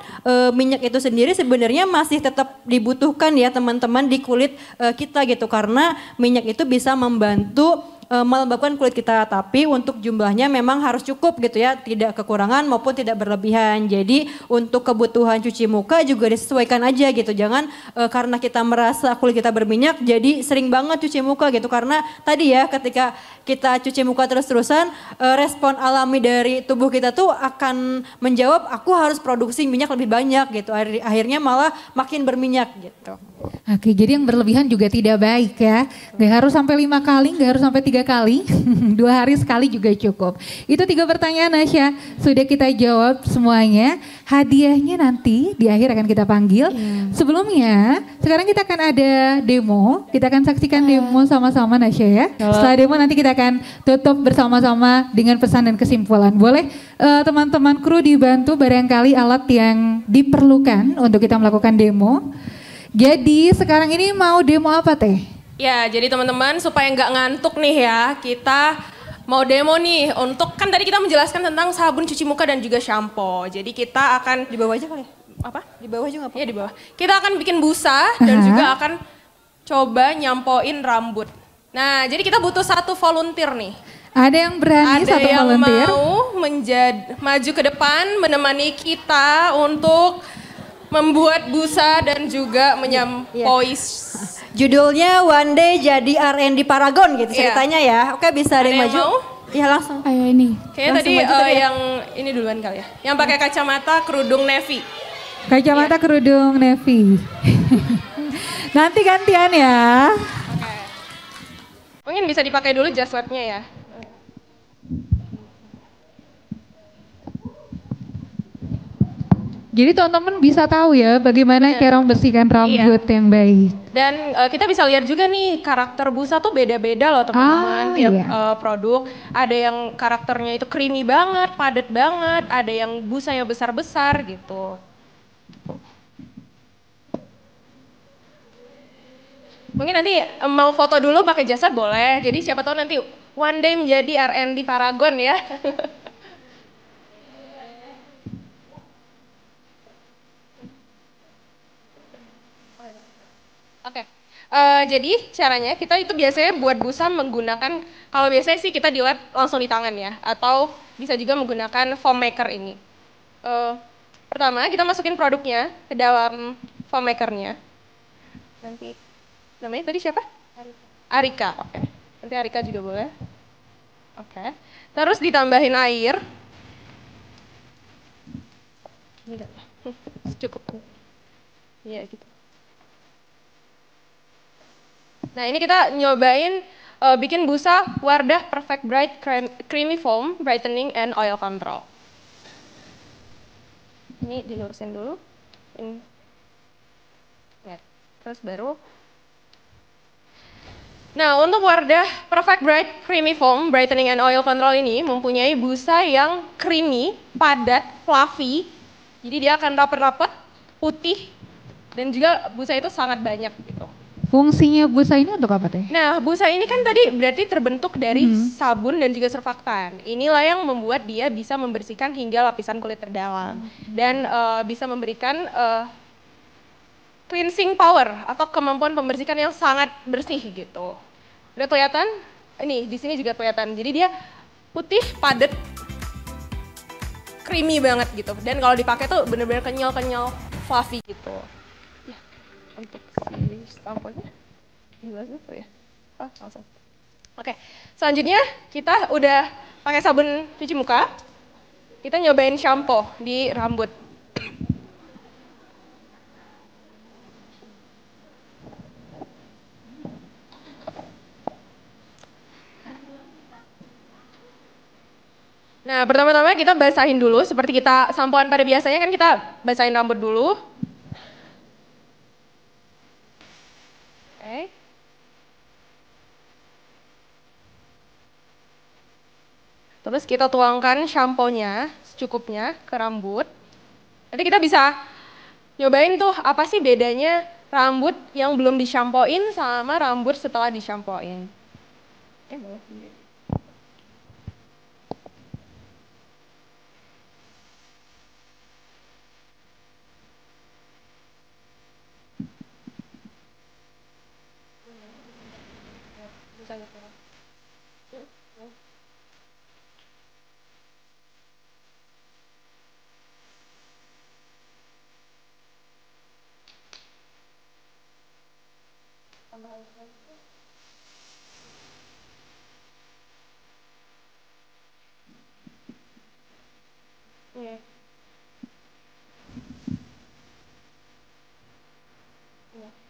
minyak itu sendiri sebenarnya masih tetap dibutuhkan ya teman-teman di kulit kita gitu karena minyak itu bisa membantu melembabkan kulit kita, tapi untuk jumlahnya memang harus cukup gitu ya, tidak kekurangan maupun tidak berlebihan. Jadi untuk kebutuhan cuci muka juga disesuaikan aja gitu, jangan karena kita merasa kulit kita berminyak jadi sering banget cuci muka gitu, karena tadi ya ketika kita cuci muka terus-terusan respon alami dari tubuh kita tuh akan menjawab aku harus produksi minyak lebih banyak gitu, akhirnya malah makin berminyak gitu. Oke, jadi yang berlebihan juga tidak baik ya. Gak harus sampai 5 kali, gak harus sampai 3 kali. 2 hari sekali juga cukup. Itu 3 pertanyaan Nasya. Sudah kita jawab semuanya. Hadiahnya nanti di akhir akan kita panggil. Sebelumnya, sekarang kita akan ada demo. Kita akan saksikan demo sama-sama Nasya ya. Setelah demo nanti kita akan tutup bersama-sama dengan pesan dan kesimpulan. Boleh teman-teman kru dibantu barangkali alat yang diperlukan untuk kita melakukan demo. Jadi sekarang ini mau demo apa Teh? Ya, jadi teman-teman supaya nggak ngantuk nih ya, kita mau demo nih untuk, kan tadi kita menjelaskan tentang sabun cuci muka dan juga shampoo. Jadi kita akan... Di bawah aja kali ya? Apa? Di bawah juga apa? Iya di bawah. Kita akan bikin busa dan juga akan coba nyampoin rambut. Nah, jadi kita butuh 1 volunteer nih. Ada yang berani Ada 1 yang volunteer? mau maju ke depan menemani kita untuk membuat busa dan juga menyampoi. Judulnya One Day Jadi R&D Paragon gitu ceritanya ya. Oke, bisa ada yang maju? Mau? Iya langsung. Ayo ini. Kayaknya tadi yang ini duluan kali ya. Yang pakai kacamata kerudung navy. Kacamata kerudung navy. Nanti gantian ya. Mungkin bisa dipakai dulu jas webnya ya. Jadi teman-teman bisa tahu ya bagaimana cara membersihkan rambut yang baik. Dan kita bisa lihat juga nih karakter busa tuh beda-beda loh teman-teman. Tiap produk ada yang karakternya itu creamy banget, padat banget, ada yang busanya besar-besar gitu. Mungkin nanti mau foto dulu pakai jasa boleh. Jadi siapa tahu nanti one day menjadi R&D Paragon ya. Oke, jadi caranya kita itu biasanya buat busa menggunakan, kalau biasanya sih kita di lab langsung di tangan ya, atau bisa juga menggunakan foam maker ini. Pertama kita masukin produknya ke dalam foam makernya. Nanti, namanya tadi siapa? Arika, oke. Nanti Arika juga boleh. Oke, terus ditambahin air. Enggak, cukup. Iya gitu. Nah ini kita nyobain bikin busa Wardah Perfect Bright Creamy Foam Brightening and Oil Control. Ini dilurusin dulu. Terus baru. Nah, untuk Wardah Perfect Bright Creamy Foam Brightening and Oil Control ini mempunyai busa yang creamy, padat, fluffy. Jadi dia akan rapat-rapat, putih, dan juga busa itu sangat banyak gitu. Fungsinya busa ini untuk apa teh? Nah, busa ini kan tadi berarti terbentuk dari sabun dan juga surfaktan. Inilah yang membuat dia bisa membersihkan hingga lapisan kulit terdalam. Dan bisa memberikan cleansing power atau kemampuan pembersihan yang sangat bersih gitu. Udah kelihatan? Ini di sini juga kelihatan. Jadi dia putih, padat, creamy banget gitu. Dan kalau dipakai tuh bener-bener kenyal-kenyal, fluffy gitu. Ya, untuk si samponya di gelas itu ya. Langsung. Oke, selanjutnya kita udah pakai sabun cuci muka. Kita nyobain shampoo di rambut. Nah, pertama-tama kita basahin dulu, seperti kita sampoan pada biasanya kan kita basahin rambut dulu. Oke. Terus kita tuangkan shampoo-nya secukupnya ke rambut. Nanti kita bisa nyobain tuh apa sih bedanya rambut yang belum disampoin sama rambut setelah disampoin.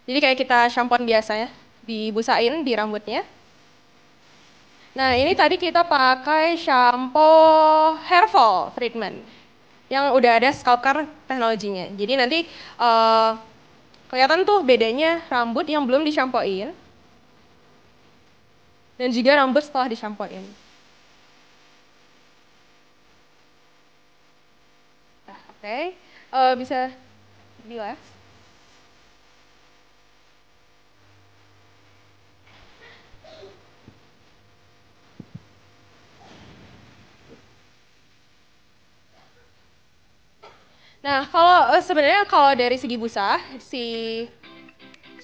Jadi kayak kita shampoan biasa ya, dibusain di rambutnya. Nah ini tadi kita pakai shampoo hair fall treatment yang udah ada scalp care teknologinya. Jadi nanti kelihatan tuh bedanya rambut yang belum dishampoin dan juga rambut setelah dishampoin. Nah, oke, bisa bilas. Nah, kalau sebenarnya kalau dari segi busa, si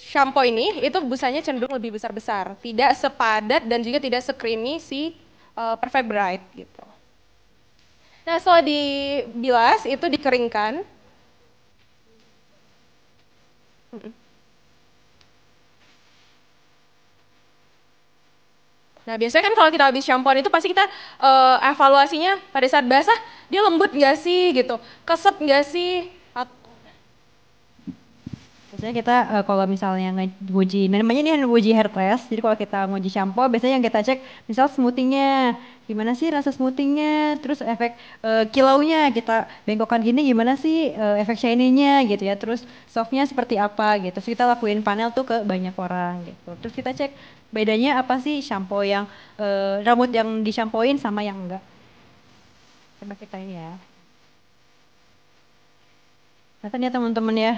shampoo ini itu busanya cenderung lebih besar-besar, tidak sepadat dan juga tidak se-creamy si Perfect Bright gitu. Nah, setelah dibilas itu dikeringkan. Nah, biasanya kan kalau kita habis shampooan itu pasti kita evaluasinya pada saat basah, dia lembut nggak sih gitu, keset nggak sih? Biasanya kita kalau misalnya nguji, namanya ini nguji hair test, jadi kalau kita nguji shampoo biasanya yang kita cek misal smoothingnya, gimana sih rasa smoothingnya, terus efek kilaunya, kita bengkokkan gini gimana sih efek shiny-nya gitu ya, terus softnya seperti apa gitu, terus kita lakuin panel tuh ke banyak orang gitu, terus kita cek bedanya apa sih shampoo yang rambut yang dishampooin sama yang enggak. Coba kita ini ya. Kelihatan ya teman-teman ya.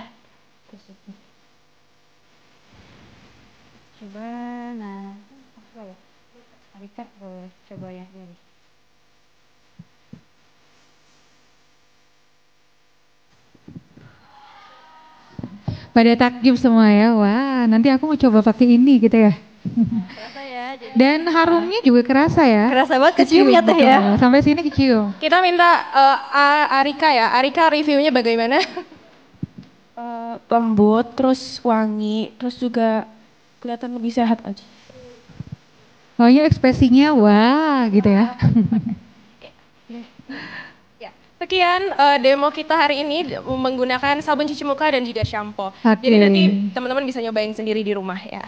Coba, nah, apa ya? Arika, coba ya ini. Pada takjub semua ya, wah nanti aku mau coba pakai ini gitu ya. Kerasa ya. Jadi... Dan harumnya juga kerasa ya. Kerasa banget kecium ya teh ya. Sampai sini kecium. Kita minta Arika ya, Arika reviewnya bagaimana? Lembut, terus wangi, terus juga kelihatan lebih sehat aja. Pokoknya ekspresinya wah gitu ya. Ya, sekian demo kita hari ini menggunakan sabun cuci muka dan juga shampoo. Jadi nanti teman-teman bisa nyobain sendiri di rumah ya.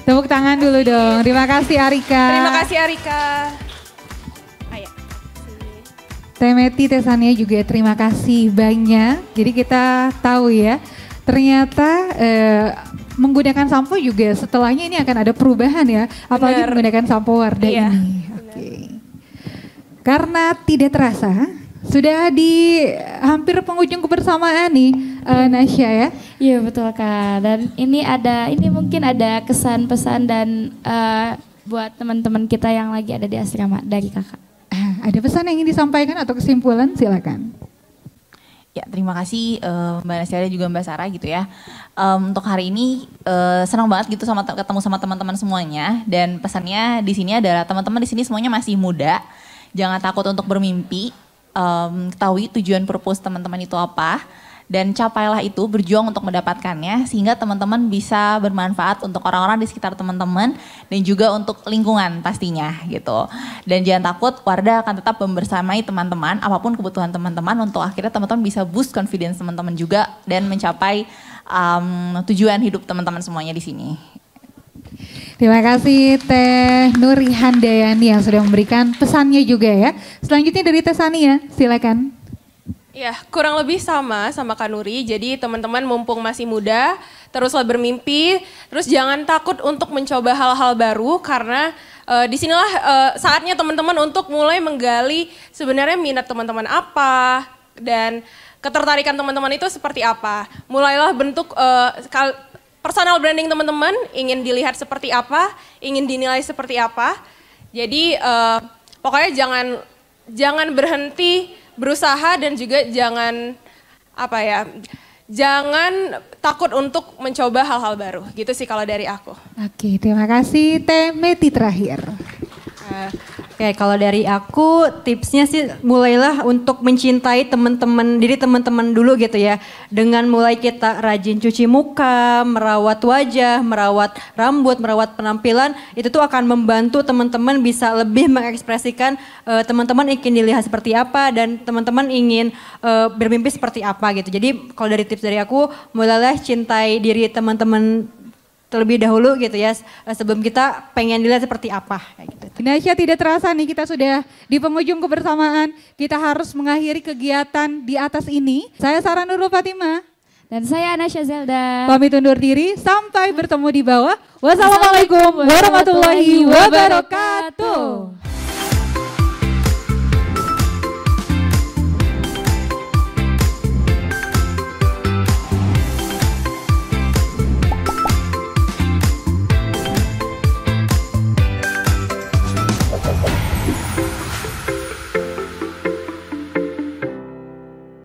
Tepuk tangan dulu dong. Terima kasih Arika. Terima kasih Arika. Ayo. Teh Meti, Teh Sania juga terima kasih banyak. Jadi kita tahu ya, ternyata menggunakan sampo juga setelahnya ini akan ada perubahan ya. Apalagi menggunakan sampo Wardah ini. Oke. Karena tidak terasa, sudah di hampir penghujung kebersamaan nih Nasya ya. Iya betul Kak. Dan ini mungkin ada kesan pesan dan buat teman-teman kita yang lagi ada di asrama dari Kakak. Ada pesan yang ingin disampaikan atau kesimpulan, silakan. Ya, terima kasih Mbak Nasya dan juga Mbak Sarah gitu ya. Untuk hari ini senang banget gitu ketemu sama teman-teman semuanya, dan pesannya di sini adalah teman-teman di sini semuanya masih muda. Jangan takut untuk bermimpi. Ketahui tujuan purpose teman-teman itu apa, dan capailah itu, berjuang untuk mendapatkannya sehingga teman-teman bisa bermanfaat untuk orang-orang di sekitar teman-teman dan juga untuk lingkungan pastinya gitu. Dan jangan takut, Wardah akan tetap membersamai teman-teman apapun kebutuhan teman-teman untuk akhirnya teman-teman bisa boost confidence teman-teman juga dan mencapai tujuan hidup teman-teman semuanya di sini. Terima kasih Teh Nuri Handayani yang sudah memberikan pesannya juga ya. Selanjutnya dari Teh Sania, silakan. Ya, kurang lebih sama Kak Nuri. Jadi teman-teman mumpung masih muda, teruslah bermimpi, terus jangan takut untuk mencoba hal-hal baru karena disinilah saatnya teman-teman untuk mulai menggali sebenarnya minat teman-teman apa dan ketertarikan teman-teman itu seperti apa. Mulailah bentuk personal branding teman-teman, ingin dilihat seperti apa, ingin dinilai seperti apa. Jadi pokoknya jangan berhenti berusaha dan juga jangan takut untuk mencoba hal-hal baru. Gitu sih kalau dari aku. Oke, terima kasih Teh Meti terakhir. Oke, kalau dari aku tipsnya sih mulailah untuk mencintai diri teman-teman dulu gitu ya. Dengan mulai kita rajin cuci muka, merawat wajah, merawat rambut, merawat penampilan, itu tuh akan membantu teman-teman bisa lebih mengekspresikan teman-teman ingin dilihat seperti apa dan teman-teman ingin bermimpi seperti apa gitu. Jadi kalau dari tips dari aku, mulailah cintai diri teman-teman terlebih dahulu gitu ya, sebelum kita pengen dilihat seperti apa. Kayak gitu. Nasya, tidak terasa nih kita sudah di penghujung kebersamaan. Kita harus mengakhiri kegiatan di atas ini. Saya Sarah Nurul Fatimah. Dan saya Nasya Zelda. Pamit undur diri, sampai bertemu di bawah. Wassalamualaikum warahmatullahi wabarakatuh.